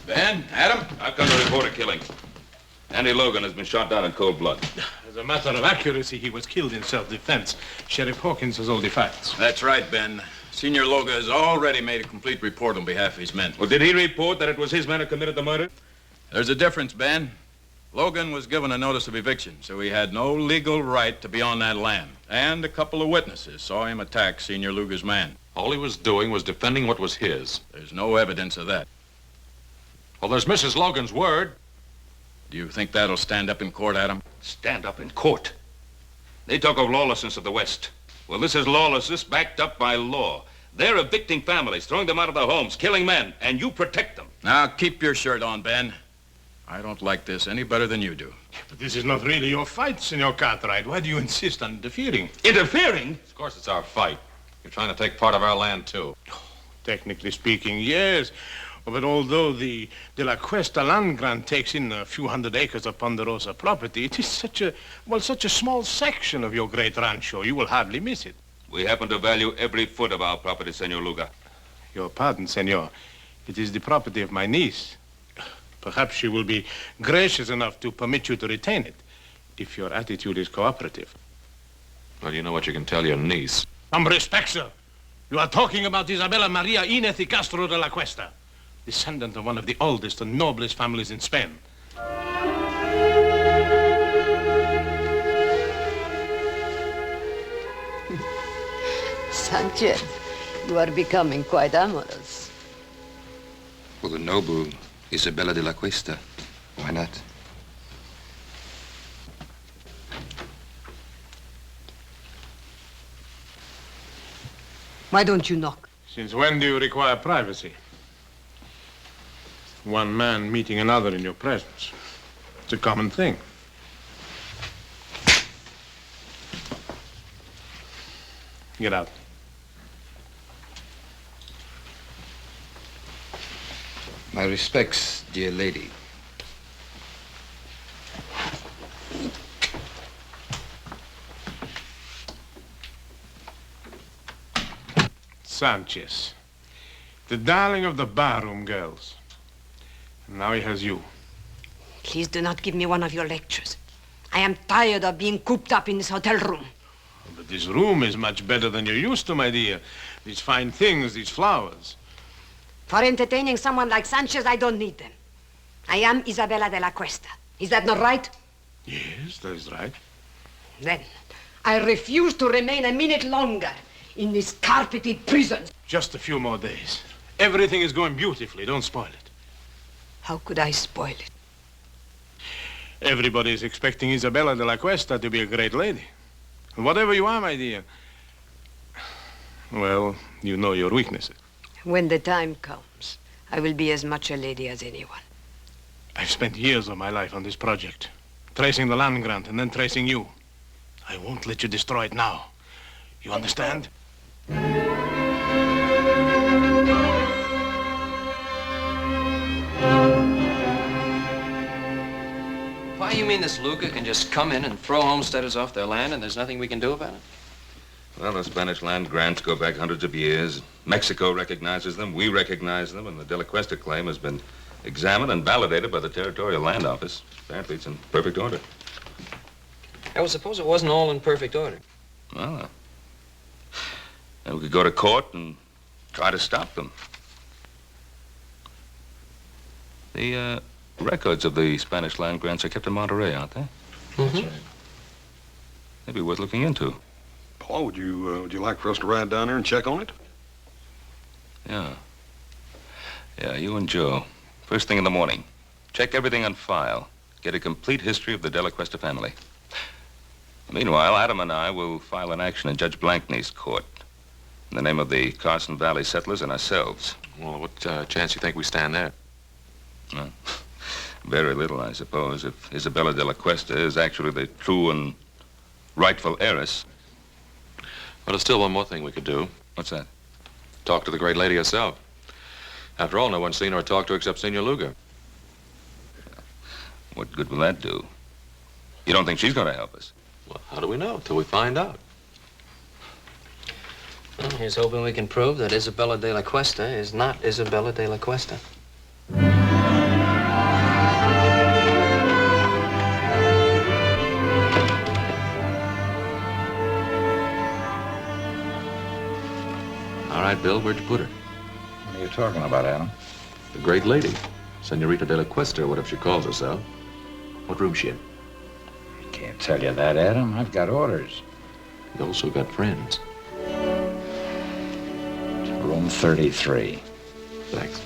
Ben, Adam? I've come to report a killing. Andy Logan has been shot down in cold blood. As a matter of accuracy, he was killed in self-defense. Sheriff Hawkins has all the facts. That's right, Ben. Senior Logan has already made a complete report on behalf of his men. Well, did he report that it was his men who committed the murder? There's a difference, Ben. Logan was given a notice of eviction, so he had no legal right to be on that land. And a couple of witnesses saw him attack Senior Luger's man. All he was doing was defending what was his. There's no evidence of that. Well, there's Mrs. Logan's word. Do you think that'll stand up in court, Adam? Stand up in court. They talk of lawlessness of the West. Well, this is lawlessness backed up by law. They're evicting families, throwing them out of their homes, killing men, and you protect them. Now, keep your shirt on, Ben. I don't like this any better than you do. But this is not really your fight, Senor Cartwright. Why do you insist on interfering? Interfering? Of course it's our fight. You're trying to take part of our land, too. Technically speaking, yes. But although the De La Cuesta land grant takes in a few hundred acres of Ponderosa property, it is such a small section of your great rancho, you will hardly miss it. We happen to value every foot of our property, Senor Luga. Your pardon, senor. It is the property of my niece. Perhaps she will be gracious enough to permit you to retain it, if your attitude is cooperative. Well, you know what you can tell your niece. Some respect, sir. You are talking about Isabella Maria Inez y Castro de la Cuesta, descendant of one of the oldest and noblest families in Spain. Sanchez, you are becoming quite amorous. For the noble Isabella de la Cuesta, why not? Why don't you knock? Since when do you require privacy? One man meeting another in your presence. It's a common thing. Get out. My respects, dear lady. Sanchez, the darling of the barroom girls. And now he has you. Please do not give me one of your lectures. I am tired of being cooped up in this hotel room. But this room is much better than you're used to, my dear. These fine things, these flowers. For entertaining someone like Sanchez, I don't need them. I am Isabella de la Cuesta. Is that not right? Yes, that is right. Then, I refuse to remain a minute longer in this carpeted prison. Just a few more days. Everything is going beautifully. Don't spoil it. How could I spoil it? Everybody is expecting Isabella de la Cuesta to be a great lady. And whatever you are, my dear, well, you know your weaknesses. When the time comes, I will be as much a lady as anyone. I've spent years of my life on this project, tracing the land grant and then tracing you. I won't let you destroy it now. You understand? Why, you mean this Luca can just come in and throw homesteaders off their land and there's nothing we can do about it? Well, the Spanish land grants go back hundreds of years. Mexico recognizes them, we recognize them, and the De La Cuesta claim has been examined and validated by the Territorial Land Office. Apparently, it's in perfect order. Well, suppose it wasn't all in perfect order. Well, then we could go to court and try to stop them. The records of the Spanish land grants are kept in Monterey, aren't they? Mm-hmm. That's right. Maybe worth looking into. Paul, would you like for us to ride down there and check on it? Yeah. Yeah, you and Joe. First thing in the morning. Check everything on file. Get a complete history of the De La Cuesta family. Meanwhile, Adam and I will file an action in Judge Blankney's court in the name of the Carson Valley settlers and ourselves. Well, what chance do you think we stand there? Very little, I suppose, if Isabella de la Cuesta is actually the true and rightful heiress. Well, there's still one more thing we could do. What's that? Talk to the great lady herself. After all, no one's seen her or talked to her except Senor Luger. What good will that do? You don't think she's going to help us? Well, how do we know till we find out? Well, here's hoping we can prove that Isabella de la Cuesta is not Isabella de la Cuesta. All right, Bill, where'd you put her? What are you talking about, Adam? The great lady. Senorita de la Cuesta, or whatever she calls herself. What room's she in? Can't tell you that, Adam. I've got orders. You also got friends. Room 33. Thanks.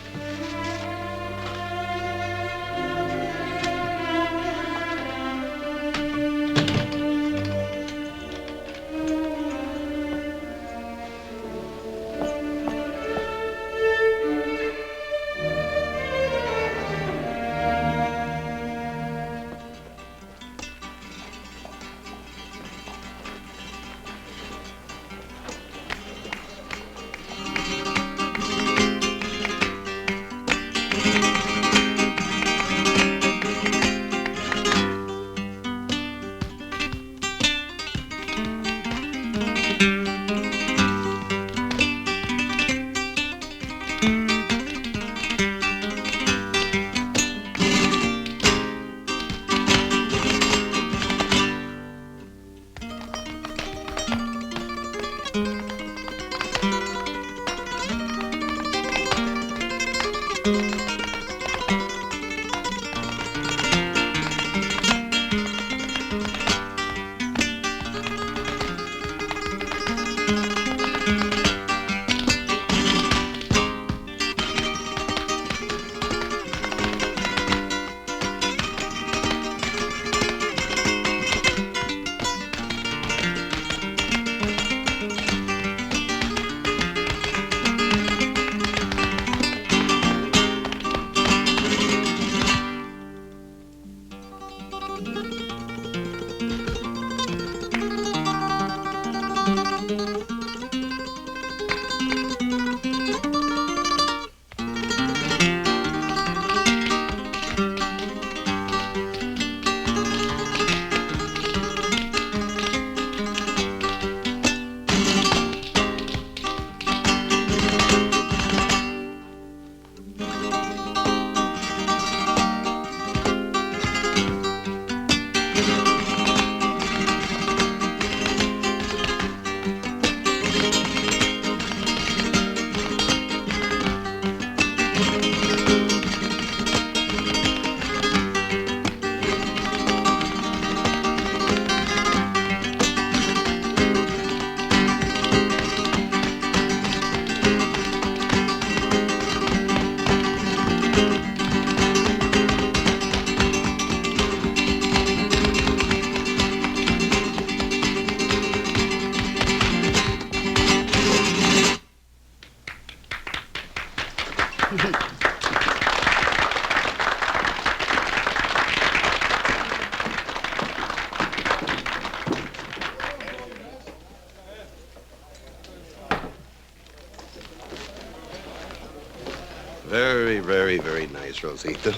Very, very, very nice, Rosita.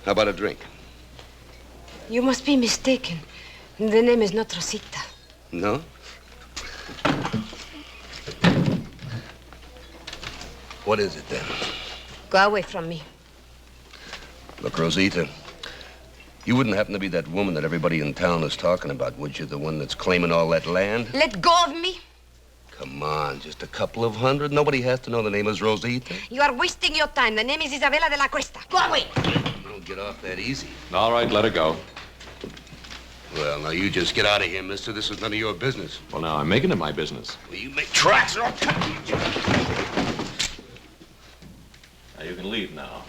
How about a drink? You must be mistaken. The name is not Rosita. No? What is it, then? Go away from me. Look, Rosita, You wouldn't happen to be that woman that everybody in town is talking about, would you? The one that's claiming all that land? Let go of me. Come on, just a couple of hundred. Nobody has to know the name is Rosita. You are wasting your time. The name is Isabella de la Cuesta. Go away. You don't get off that easy. All right, let her go. Well, now you just get out of here, mister. This is none of your business. Well, now, I'm making it my business. Well, you make tracks or I'll cut you. Now, you can leave now.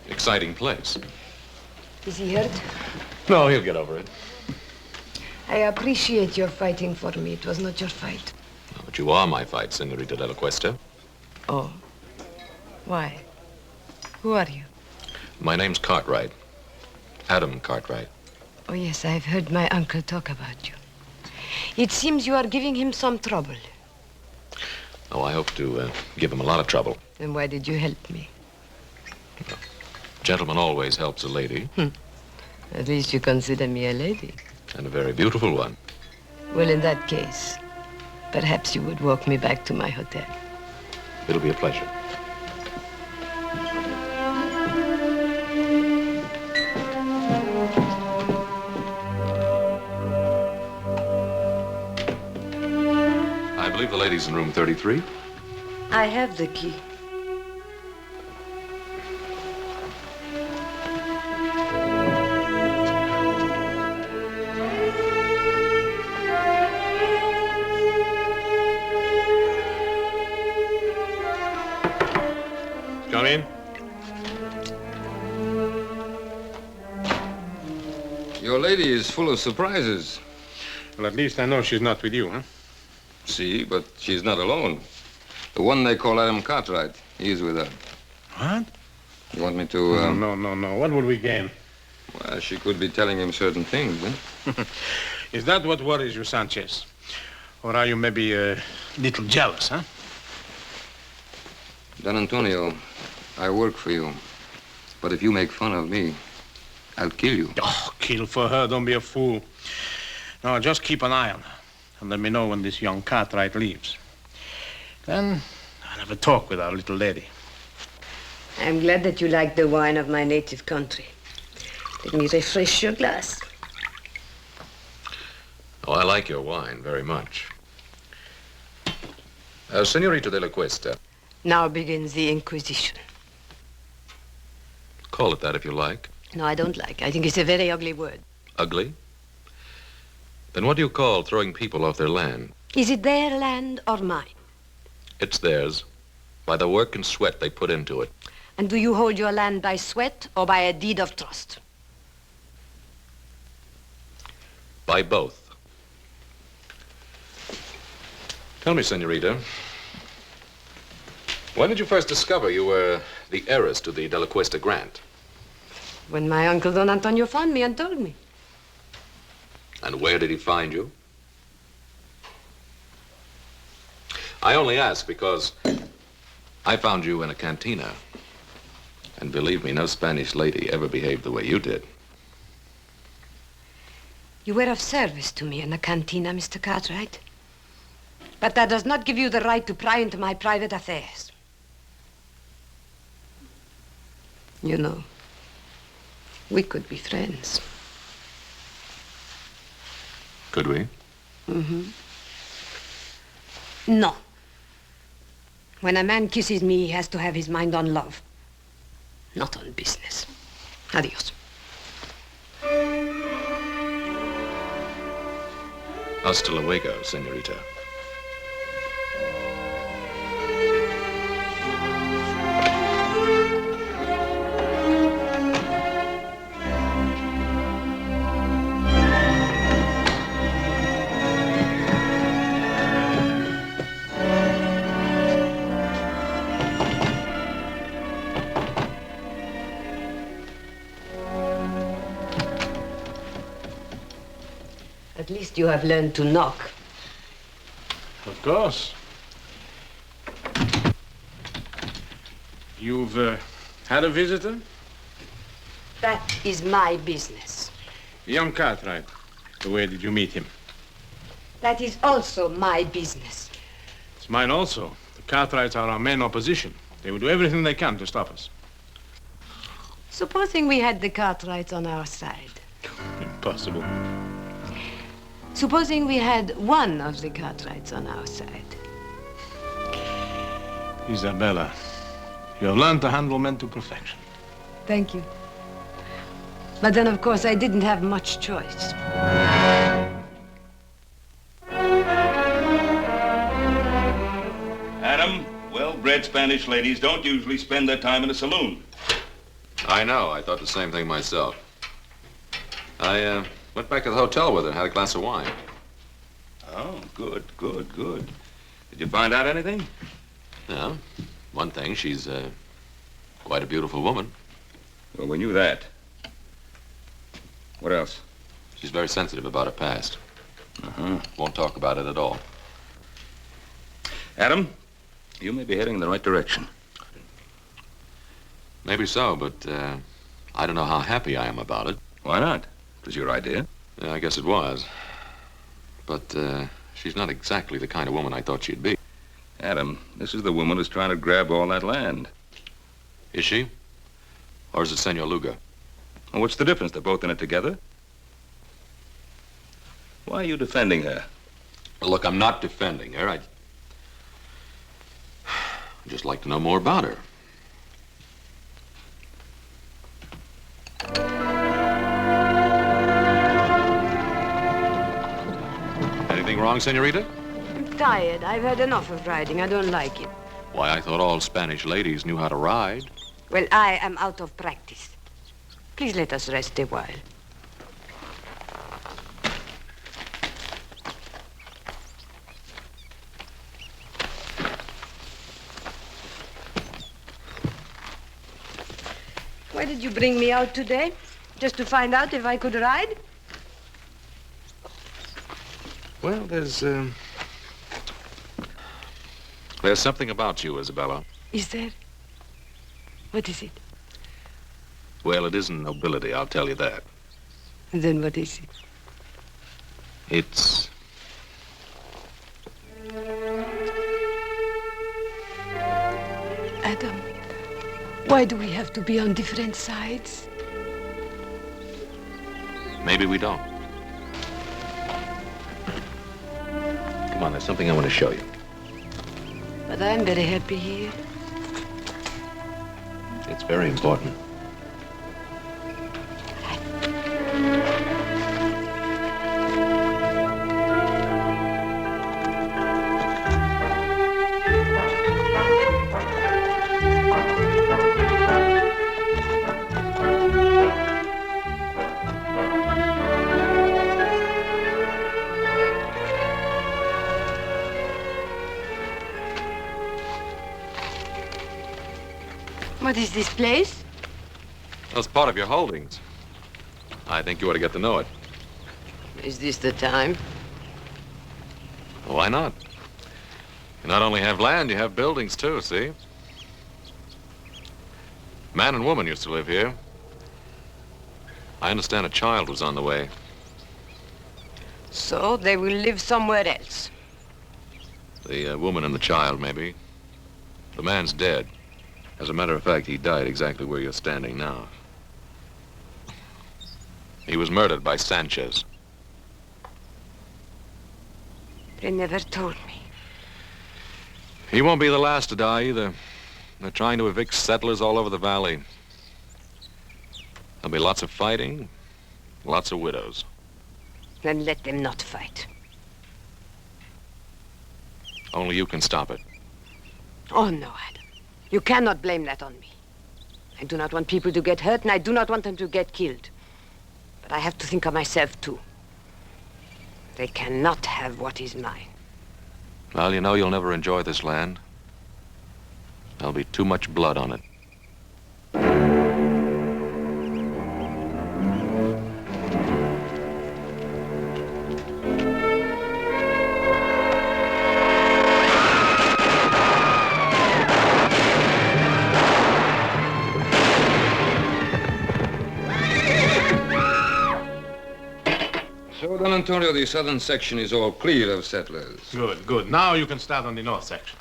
Exciting place. Is he hurt? No, he'll get over it. I appreciate your fighting for me. It was not your fight. But you are my fight, Senorita de la Cuesta. Oh. Why? Who are you? My name's Cartwright. Adam Cartwright. Oh, yes, I've heard my uncle talk about you. It seems you are giving him some trouble. Oh, I hope to give him a lot of trouble. Then why did you help me? Gentleman always helps a lady. At least you consider me a lady. And a very beautiful one. Well, in that case, perhaps you would walk me back to my hotel. It'll be a pleasure. I believe the lady's in room 33. I have the key. Come in. Your lady is full of surprises. Well, at least I know she's not with you, huh? See, but she's not alone. The one they call Adam Cartwright, he's with her. What? You want me to... No. What would we gain? Well, she could be telling him certain things, huh? Is that what worries you, Sanchez? Or are you maybe a little jealous, huh? Don Antonio, I work for you. But if you make fun of me, I'll kill you. Oh, kill for her. Don't be a fool. No, just keep an eye on her. And let me know when this young Cartwright leaves. Then I'll have a talk with our little lady. I'm glad that you like the wine of my native country. Let me refresh your glass. Oh, I like your wine very much. Senorita de la Cuesta. Now begins the Inquisition. Call it that if you like. No, I don't like. I think it's a very ugly word. Ugly? Then what do you call throwing people off their land? Is it their land or mine? It's theirs, by the work and sweat they put into it. And do you hold your land by sweat or by a deed of trust? By both. Tell me, Senorita, when did you first discover you were the heiress to the De La Cuesta grant? When my uncle Don Antonio found me and told me. And where did he find you? I only ask because I found you in a cantina. And believe me, no Spanish lady ever behaved the way you did. You were of service to me in the cantina, Mr. Cartwright. But that does not give you the right to pry into my private affairs. You know, we could be friends. Could we? Mm-hmm. No. When a man kisses me, he has to have his mind on love, not on business. Adios. Hasta luego, senorita. At least you have learned to knock. Of course. You've had a visitor? That is my business. Young Cartwright, where did you meet him? That is also my business. It's mine also. The Cartwrights are our main opposition. They will do everything they can to stop us. Supposing we had the Cartwrights on our side. Impossible. Supposing we had one of the Cartwrights on our side. Isabella, you have learned to handle men to perfection. Thank you. But then, of course, I didn't have much choice. Adam, well-bred Spanish ladies don't usually spend their time in a saloon. I know. I thought the same thing myself. I went back to the hotel with her and had a glass of wine. Oh, good, good, good. Did you find out anything? Yeah. One thing, she's quite a beautiful woman. Well, we knew that. What else? She's very sensitive about her past. Uh-huh. Won't talk about it at all. Adam, you may be heading in the right direction. Maybe so, but I don't know how happy I am about it. Why not? It was your idea. Yeah, I guess it was. But she's not exactly the kind of woman I thought she'd be. Adam, this is the woman who's trying to grab all that land. Is she? Or is it Senor Luga? Well, what's the difference? They're both in it together. Why are you defending her? Well, look, I'm not defending her. I'd just like to know more about her. Anything wrong, senorita? I'm tired. I've had enough of riding. I don't like it. Why, I thought all Spanish ladies knew how to ride. Well, I am out of practice. Please let us rest a while. Why did you bring me out today? Just to find out if I could ride? Well, there's something about you, Isabella. Is there? What is it? Well, it isn't nobility, I'll tell you that. Then what is it? It's... Adam, why do we have to be on different sides? Maybe we don't. Come on, there's something I want to show you. But I'm very happy here. It's very important. What is this place? That's part of your holdings. I think you ought to get to know it. Is this the time? Why not? You not only have land, you have buildings too, see? Man and woman used to live here. I understand a child was on the way. So they will live somewhere else. The woman and the child, maybe. The man's dead. As a matter of fact, he died exactly where you're standing now. He was murdered by Sanchez. They never told me. He won't be the last to die either. They're trying to evict settlers all over the valley. There'll be lots of fighting, lots of widows. Then let them not fight. Only you can stop it. Oh, no, Adam. You cannot blame that on me. I do not want people to get hurt, and I do not want them to get killed. But I have to think of myself, too. They cannot have what is mine. Well, you know you'll never enjoy this land. There'll be too much blood on it. Well, Antonio, the southern section is all clear of settlers. Good, good. Now you can start on the north section.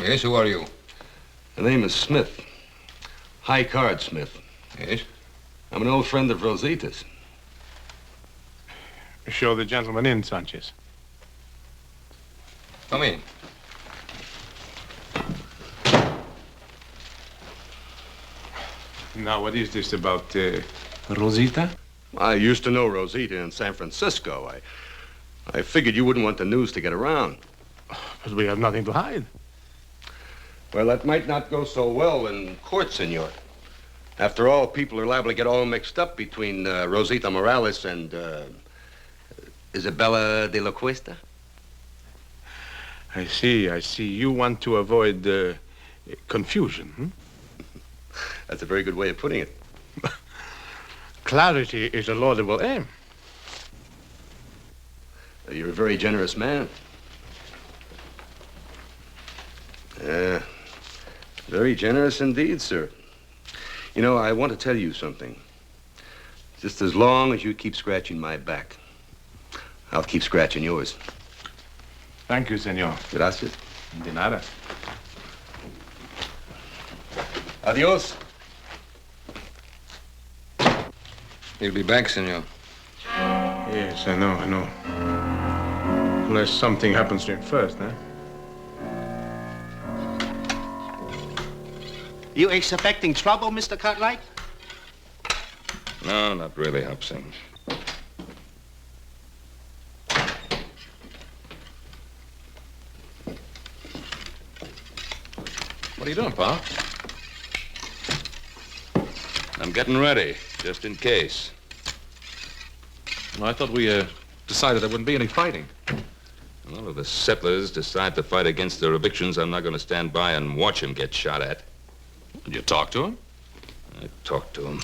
Yes, who are you? The name is Smith. High Card Smith. Yes? I'm an old friend of Rosita's. Show the gentleman in, Sanchez. Come in. Now, what is this about Rosita? I used to know Rosita in San Francisco. I figured you wouldn't want the news to get around. But we have nothing to hide. Well, that might not go so well in court, senor. After all, people are liable to get all mixed up between Rosita Morales and Isabella de la Cuesta. I see, I see. You want to avoid confusion, hmm? That's a very good way of putting it. Clarity is a laudable aim. You're a very generous man. Very generous indeed, sir. You know, I want to tell you something. Just as long as you keep scratching my back, I'll keep scratching yours. Thank you, senor. Gracias. De nada. Adios. He'll be back, senor. Yes, I know. Unless something happens to him first, huh? You expecting trouble, Mr. Cartwright? No, not really, Hobson. What are you doing, Pa? I'm getting ready, just in case. I thought we decided there wouldn't be any fighting. Well, if the settlers decide to fight against their evictions, I'm not going to stand by and watch them get shot at. Did you talk to him? I talked to them.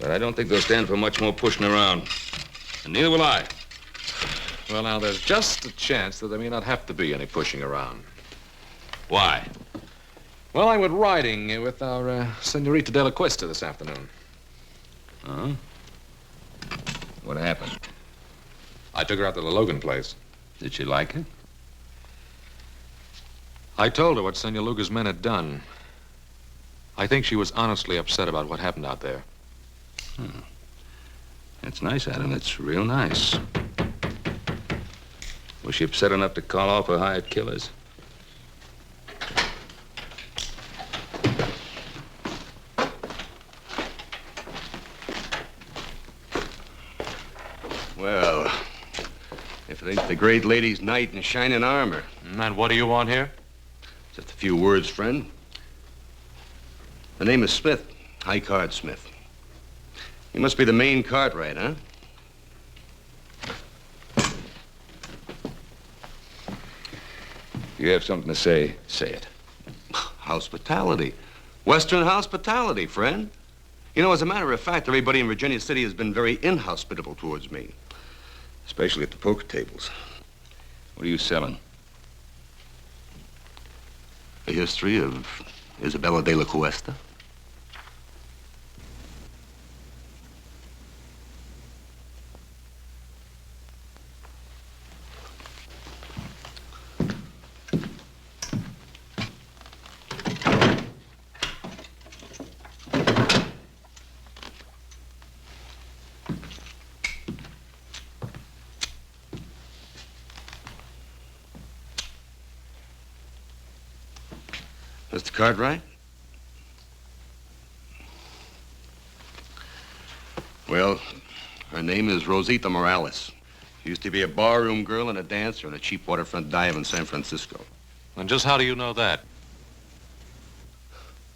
But I don't think they'll stand for much more pushing around. And neither will I. Well, now, there's just a chance that there may not have to be any pushing around. Why? Well, I went riding with our Senorita de la Cuesta this afternoon. Huh? What happened? I took her out to the Logan place. Did she like it? I told her what Senor Luga's men had done. I think she was honestly upset about what happened out there. That's nice, Adam. That's real nice. Was she upset enough to call off her hired killers? Well, if it ain't the great lady's knight in shining armor. And what do you want here? Just a few words, friend. The name is Smith, High Card Smith. You must be the main Cartwright, huh? If you have something to say, say it. Hospitality. Western hospitality, friend. You know, as a matter of fact, everybody in Virginia City has been very inhospitable towards me. Especially at the poker tables. What are you selling? A history of Isabella de la Cuesta. Mr. Cartwright? Well, her name is Rosita Morales. She used to be a barroom girl and a dancer in a cheap waterfront dive in San Francisco. And just how do you know that?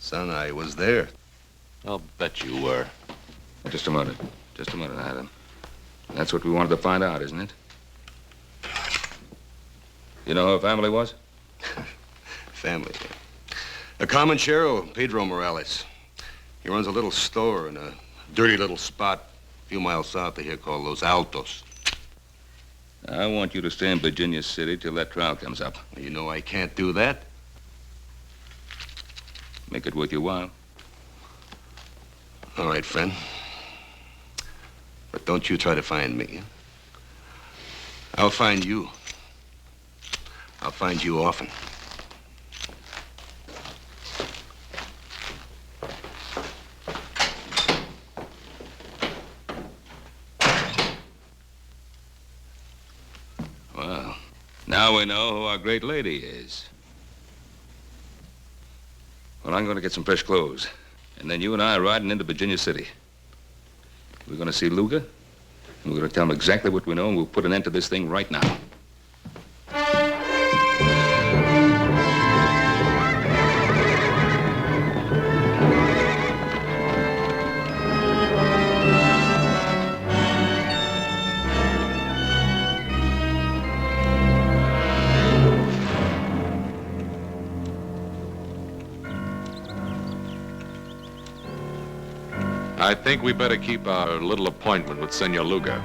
Son, I was there. I'll bet you were. Just a minute. Just a minute, Adam. That's what we wanted to find out, isn't it? You know who her family was? Family. A comanchero, Pedro Morales. He runs a little store in a dirty little spot a few miles south of here called Los Altos. I want you to stay in Virginia City till that trial comes up. You know I can't do that. Make it worth your while. All right, friend. But don't you try to find me. I'll find you. I'll find you often. Well, now we know who our great lady is. Well, I'm going to get some fresh clothes. And then you and I are riding into Virginia City. We're going to see Luga, and we're going to tell him exactly what we know, and we'll put an end to this thing right now. I think we better keep our little appointment with Senor Luga.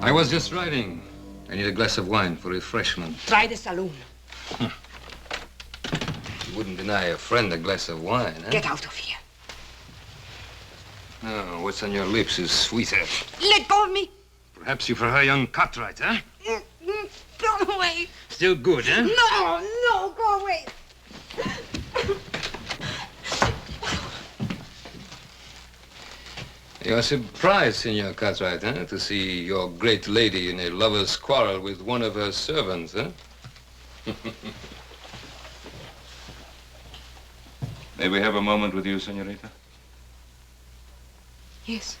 I was just riding. I need a glass of wine for refreshment. Try the saloon. You wouldn't deny a friend a glass of wine, huh? Get out of here. Oh, what's on your lips is sweeter. Let go of me. Perhaps you prefer young Cartwright, huh? Go away. Still good, huh? No, go away. You're surprised, Senor Cartwright, huh? To see your great lady in a lover's quarrel with one of her servants, huh? May we have a moment with you, senorita? Yes.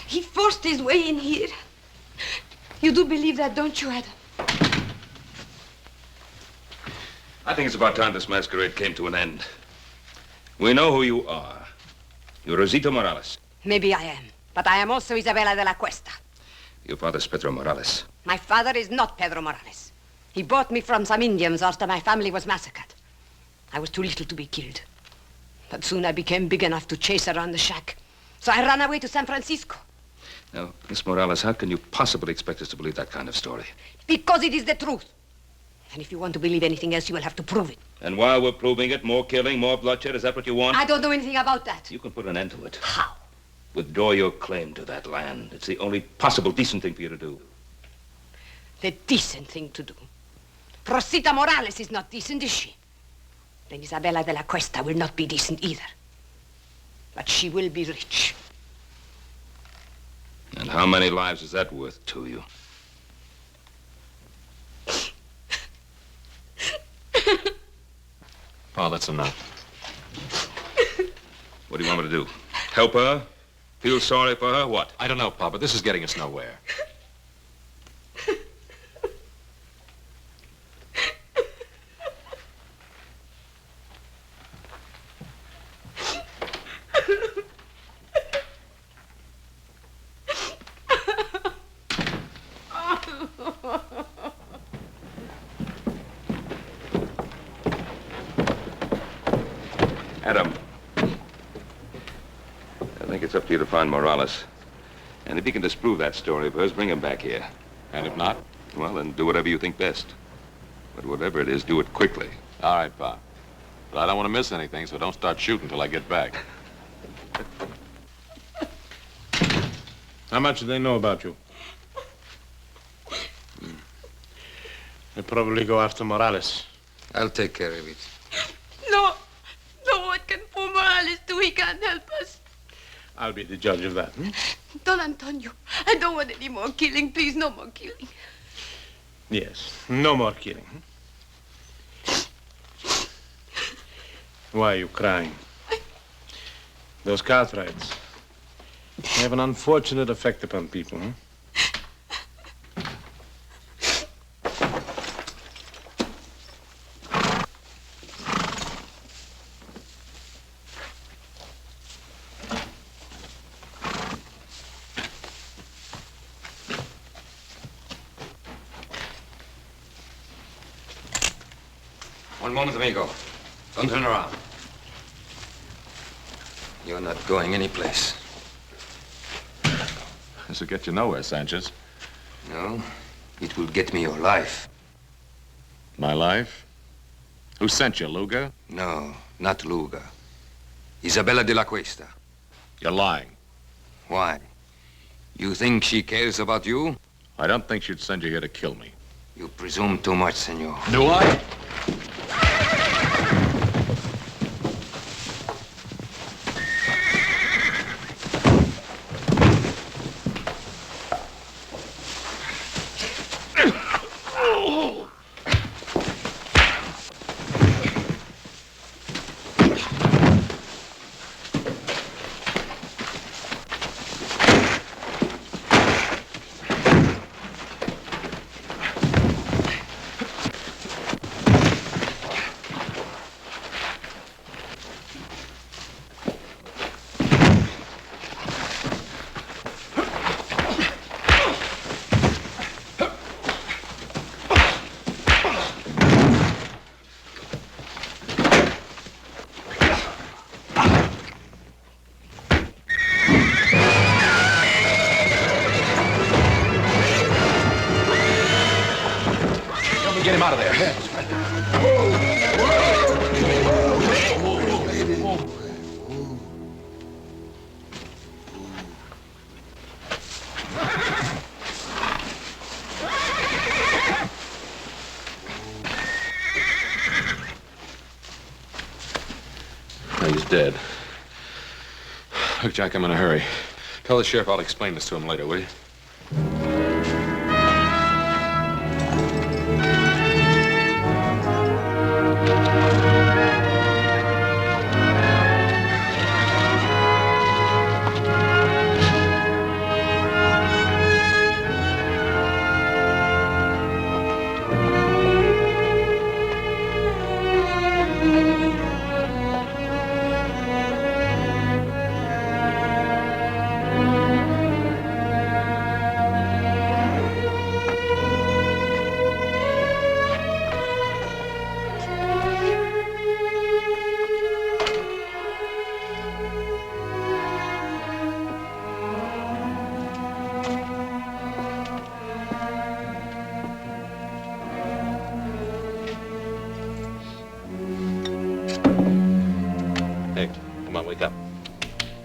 He forced his way in here. You do believe that, don't you, Adam? I think it's about time this masquerade came to an end. We know who you are. You're Rosita Morales. Maybe I am, but I am also Isabella de la Cuesta. Your father's Pedro Morales. My father is not Pedro Morales. He bought me from some Indians after my family was massacred. I was too little to be killed. But soon I became big enough to chase around the shack. So I ran away to San Francisco. Now, Miss Morales, how can you possibly expect us to believe that kind of story? Because it is the truth. And if you want to believe anything else, you will have to prove it. And while we're proving it, more killing, more bloodshed, is that what you want? I don't know anything about that. You can put an end to it. How? Withdraw your claim to that land. It's the only possible decent thing for you to do. The decent thing to do. Rosita Morales is not decent, is she? Then Isabella de la Cuesta will not be decent either. But she will be rich. And how many lives is that worth to you? Oh, that's enough. What do you want me to do? Help her? Feel sorry for her? What? I don't know, Pa, but this is getting us nowhere. Adam, I think it's up to you to find Morales. And if you can disprove that story of hers, bring him back here. And if not? Well, then do whatever you think best. But whatever it is, do it quickly. All right, Pa. But I don't want to miss anything, so don't start shooting till I get back. How much do they know about you? They probably go after Morales. I'll take care of it. No, what can poor Morales do? He can't help us. I'll be the judge of that. Don Antonio, I don't want any more killing. Please, no more killing. Yes, no more killing. Why are you crying? Those Cartwrights, they have an unfortunate effect upon people, huh? One moment, amigo. Don't turn around. You're not going anyplace. This will get you nowhere, Sanchez. No, it will get me your life. My life? Who sent you, Luga? No, not Luga. Isabella de la Cuesta. You're lying. Why? You think she cares about you? I don't think she'd send you here to kill me. You presume too much, senor. Do I? Get him out of there. He's dead. Look, Jack, I'm in a hurry. Tell the sheriff I'll explain this to him later, will you?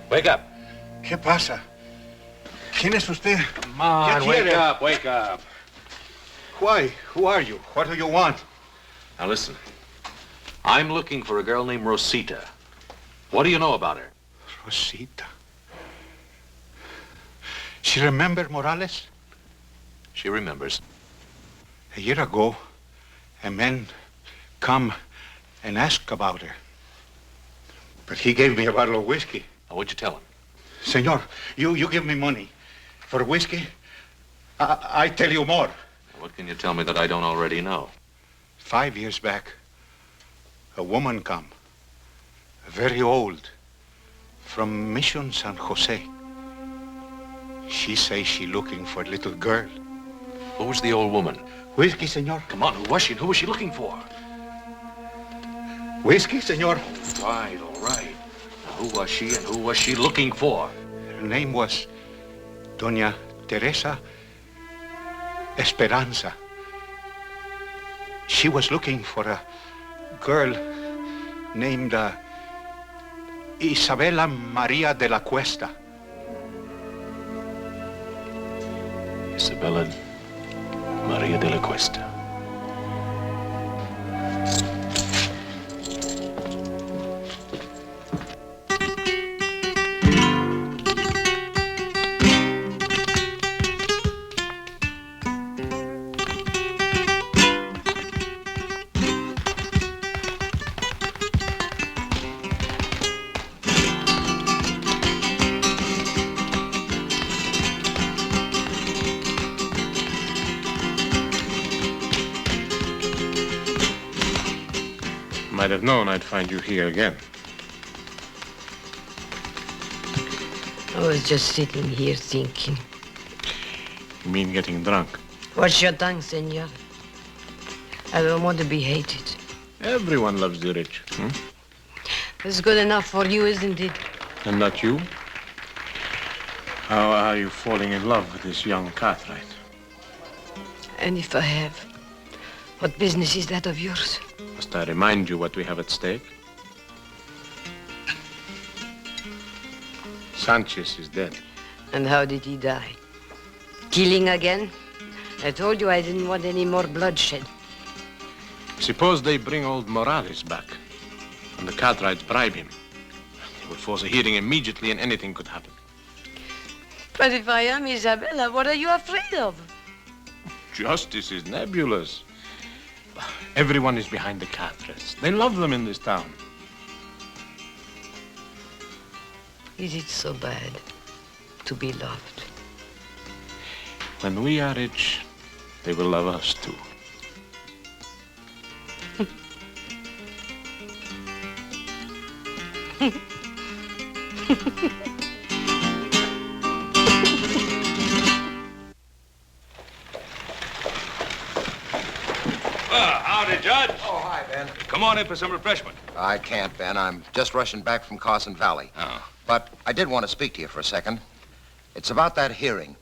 Wake up. ¿Qué pasa? ¿Quién es usted? Come on, wake up, wake up. Why? Who are you? What do you want? Now listen. I'm looking for a girl named Rosita. What do you know about her? Rosita. She remember Morales? She remembers. A year ago, a man come and ask about her. But he gave me a bottle of whiskey. Now, what'd you tell him? Senor, you give me money. For whiskey, I tell you more. What can you tell me that I don't already know? 5 years back, a woman come, very old, from Mission San Jose. She say she looking for a little girl. Who was the old woman? Whiskey, senor. Come on, who was she and who was she looking for? Whiskey, senor. All right. Now, who was she and who was she looking for? Her name was Doña Teresa Esperanza. She was looking for a girl named Isabella Maria de la Cuesta. Isabella Maria de la Cuesta. Might have known I'd find you here again. I was just sitting here thinking. You mean getting drunk? Watch your tongue, senor. I don't want to be hated. Everyone loves the rich. It's good enough for you, isn't it? And not you? How are you falling in love with this young Cartwright? And if I have, what business is that of yours? Must I remind you what we have at stake? Sanchez is dead. And how did he die? Killing again? I told you I didn't want any more bloodshed. Suppose they bring old Morales back, and the Cartwrights bribe him. They would force a hearing immediately, and anything could happen. But if I am Isabella, what are you afraid of? Justice is nebulous. Everyone is behind the Cartwrights. They love them in this town. Is it so bad to be loved? When we are rich, they will love us too. Howdy, Judge. Oh, hi, Ben. Come on in for some refreshment. I can't, Ben. I'm just rushing back from Carson Valley. Oh. But I did want to speak to you for a second. It's about that hearing.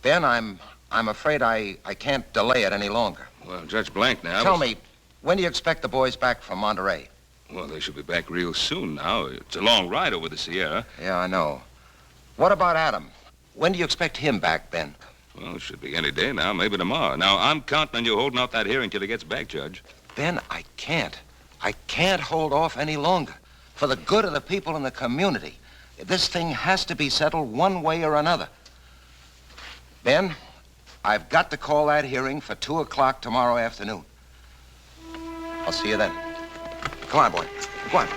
Ben, I'm afraid I can't delay it any longer. Well, Judge Blank now... Tell me, when do you expect the boys back from Monterey? Well, they should be back real soon now. It's a long ride over the Sierra. Yeah, I know. What about Adam? When do you expect him back, Ben? Well, it should be any day now, maybe tomorrow. Now, I'm counting on you holding off that hearing till he gets back, Judge. Ben, I can't. I can't hold off any longer. For the good of the people in the community, this thing has to be settled one way or another. Ben, I've got to call that hearing for 2 o'clock tomorrow afternoon. I'll see you then. Come on, boy. Come on.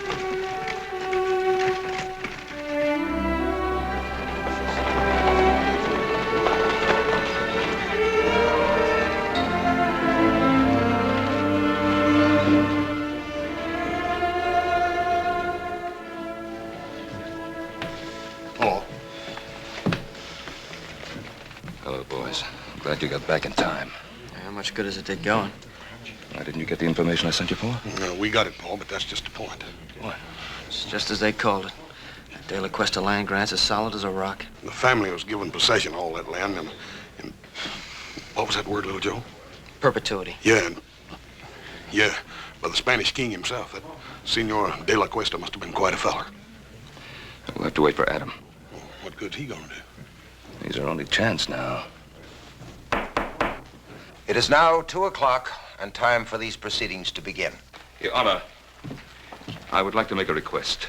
Hello, boys. Glad you got back in time. How much good does it take going? Why didn't you get the information I sent you for? No, we got it, Paul, but that's just the point. What? It's just as they called it. That De La Cuesta land grant's as solid as a rock. The family was given possession of all that land, and what was that word, little Joe? Perpetuity. Yeah, by the Spanish king himself. That Senor De La Cuesta must have been quite a feller. We'll have to wait for Adam. What good's he gonna do? He's our only chance now. It is now 2 o'clock and time for these proceedings to begin. Your Honor, I would like to make a request.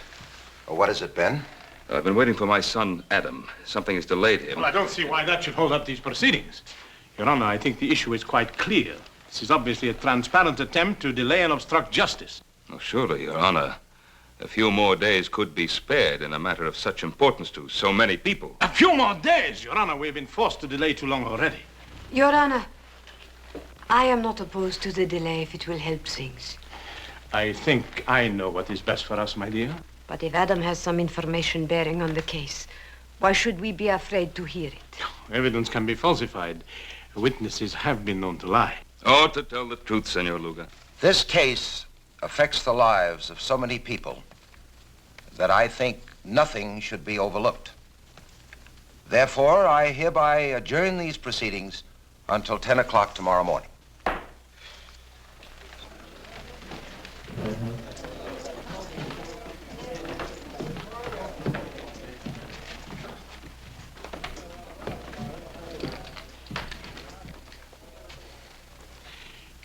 What is it, Ben? I've been waiting for my son, Adam. Something has delayed him. Well, I don't see why that should hold up these proceedings. Your Honor, I think the issue is quite clear. This is obviously a transparent attempt to delay and obstruct justice. Oh, surely, Your Honor. A few more days could be spared in a matter of such importance to so many people. A few more days, Your Honor. We've been forced to delay too long already. Your Honor, I am not opposed to the delay if it will help things. I think I know what is best for us, my dear. But if Adam has some information bearing on the case, why should we be afraid to hear it? Evidence can be falsified. Witnesses have been known to lie. Oh, to tell the truth, Senor Luga. This case affects the lives of so many people that I think nothing should be overlooked. Therefore, I hereby adjourn these proceedings until 10 o'clock tomorrow morning.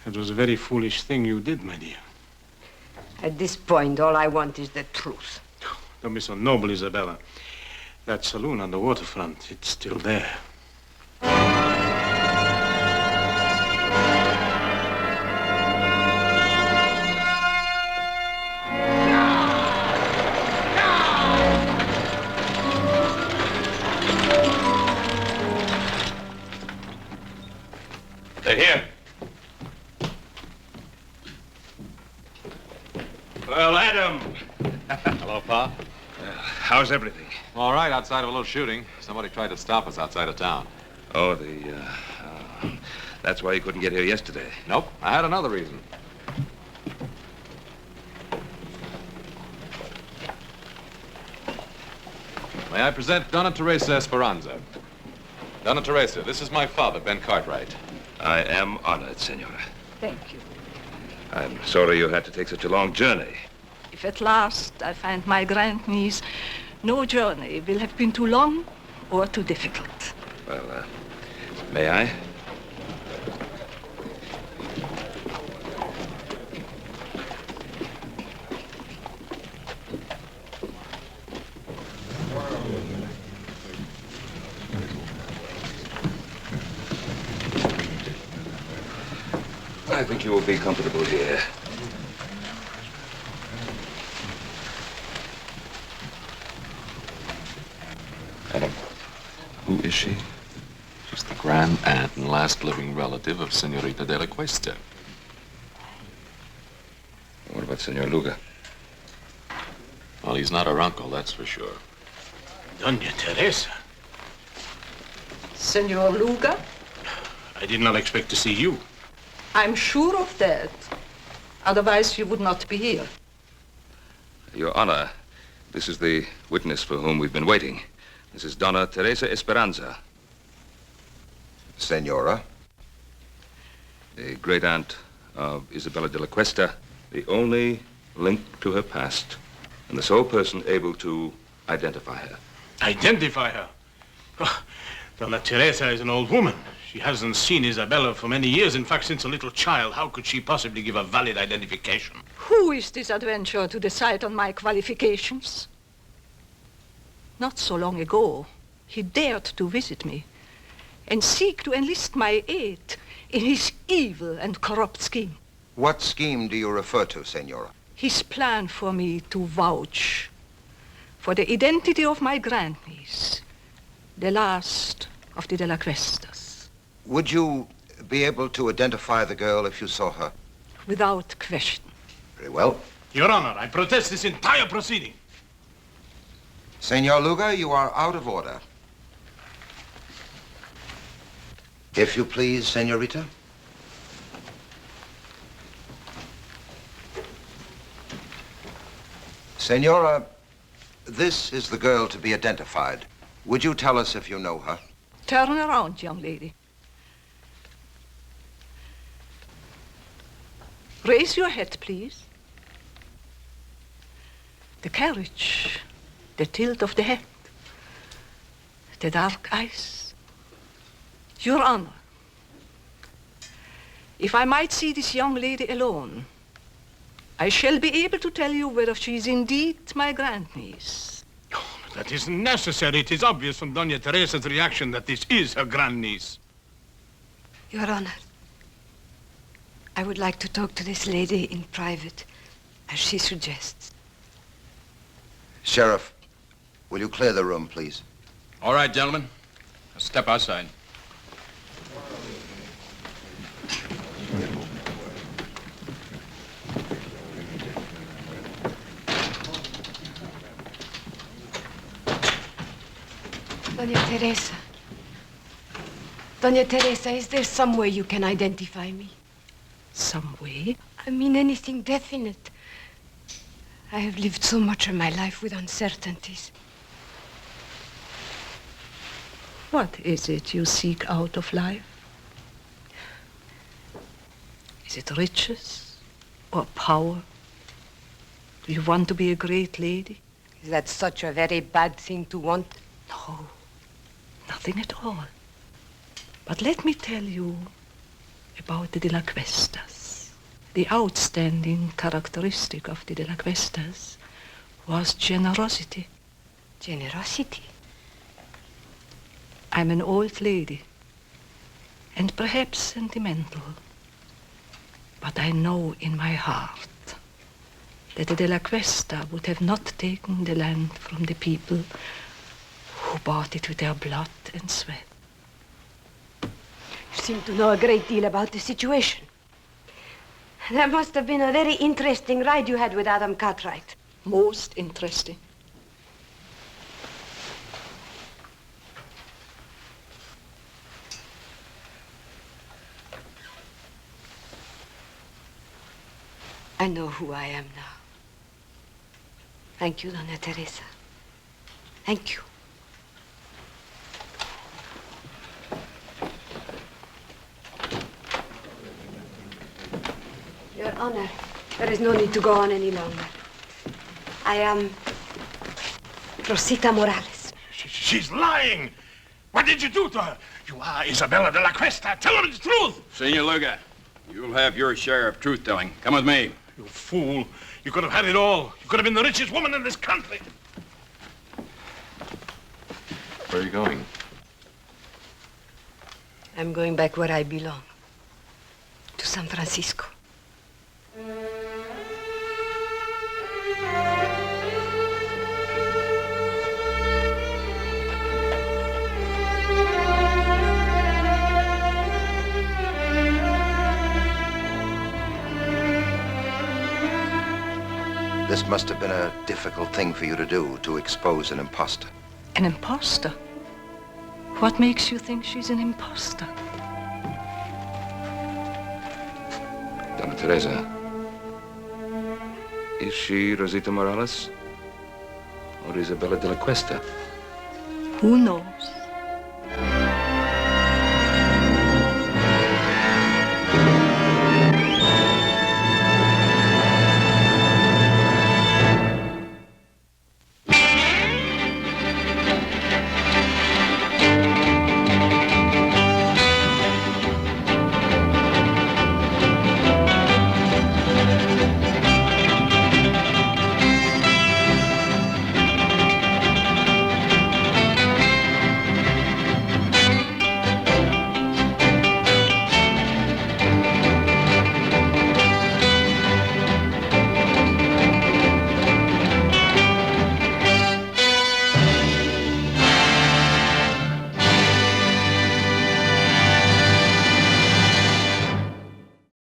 It was a very foolish thing you did, my dear. At this point, all I want is the truth. Don't be so noble, Isabella. That saloon on the waterfront, it's still there. They're here. Well, Adam. Hello, Pa. How's everything? All right, outside of a little shooting. Somebody tried to stop us outside of town. Oh, that's why you couldn't get here yesterday. Nope, I had another reason. May I present Donna Teresa Esperanza? Donna Teresa, this is my father, Ben Cartwright. I am honored, Senora. Thank you. I'm sorry you had to take such a long journey. If at last I find my grandniece, no journey will have been too long or too difficult. Well, may I? I think you will be comfortable here. Adam, who is she? She's the grand aunt and last living relative of Senorita de la Cuesta. What about Senor Luga? Well, he's not her uncle, that's for sure. Doña Teresa. Senor Luga? I did not expect to see you. I'm sure of that. Otherwise, you would not be here. Your Honor, this is the witness for whom we've been waiting. This is Donna Teresa Esperanza. Senora? The great aunt of Isabella de la Cuesta, the only link to her past, and the sole person able to identify her. Identify her? Oh, Donna Teresa is an old woman. She hasn't seen Isabella for many years. In fact, since a little child. How could she possibly give a valid identification? Who is this adventurer to decide on my qualifications? Not so long ago, he dared to visit me and seek to enlist my aid in his evil and corrupt scheme. What scheme do you refer to, Senora? His plan for me to vouch for the identity of my grandniece, the last of the De La Cuestas. Would you be able to identify the girl if you saw her? Without question. Very well. Your Honor, I protest this entire proceeding. Senor Luga, you are out of order. If you please, Senorita. Senora, this is the girl to be identified. Would you tell us if you know her? Turn around, young lady. Raise your head, please. The carriage, the tilt of the head, the dark eyes. Your Honor, if I might see this young lady alone, I shall be able to tell you whether she is indeed my grandniece. Oh, that isn't necessary. It is obvious from Doña Teresa's reaction that this is her grandniece. Your Honor, I would like to talk to this lady in private, as she suggests. Sheriff, will you clear the room, please? All right, gentlemen. Step outside. Doña Teresa. Doña Teresa, is there some way you can identify me? Some way? I mean anything definite. I have lived so much of my life with uncertainties. What is it you seek out of life? Is it riches or power? Do you want to be a great lady? Is that such a very bad thing to want? No, nothing at all. But let me tell you about the De La Cuestas. The outstanding characteristic of the De La Cuestas was generosity. Generosity? I'm an old lady, and perhaps sentimental, but I know in my heart that the De La Cuesta would have not taken the land from the people who bought it with their blood and sweat. You seem to know a great deal about the situation. That must have been a very interesting ride you had with Adam Cartwright. Most interesting. I know who I am now. Thank you, Doña Teresa. Thank you. Your Honor, there is no need to go on any longer. I am Rosita Morales. She's lying. What did you do to her? You are Isabella de la Cuesta. Tell her the truth. Senor Luga, you'll have your share of truth-telling. Come with me. You fool. You could have had it all. You could have been the richest woman in this country. Where are you going? I'm going back where I belong. To San Francisco. This must have been a difficult thing for you to do, to expose an imposter. An imposter? What makes you think she's an imposter? Donna Teresa, is she Rosita Morales or Isabella de la Cuesta? Who knows?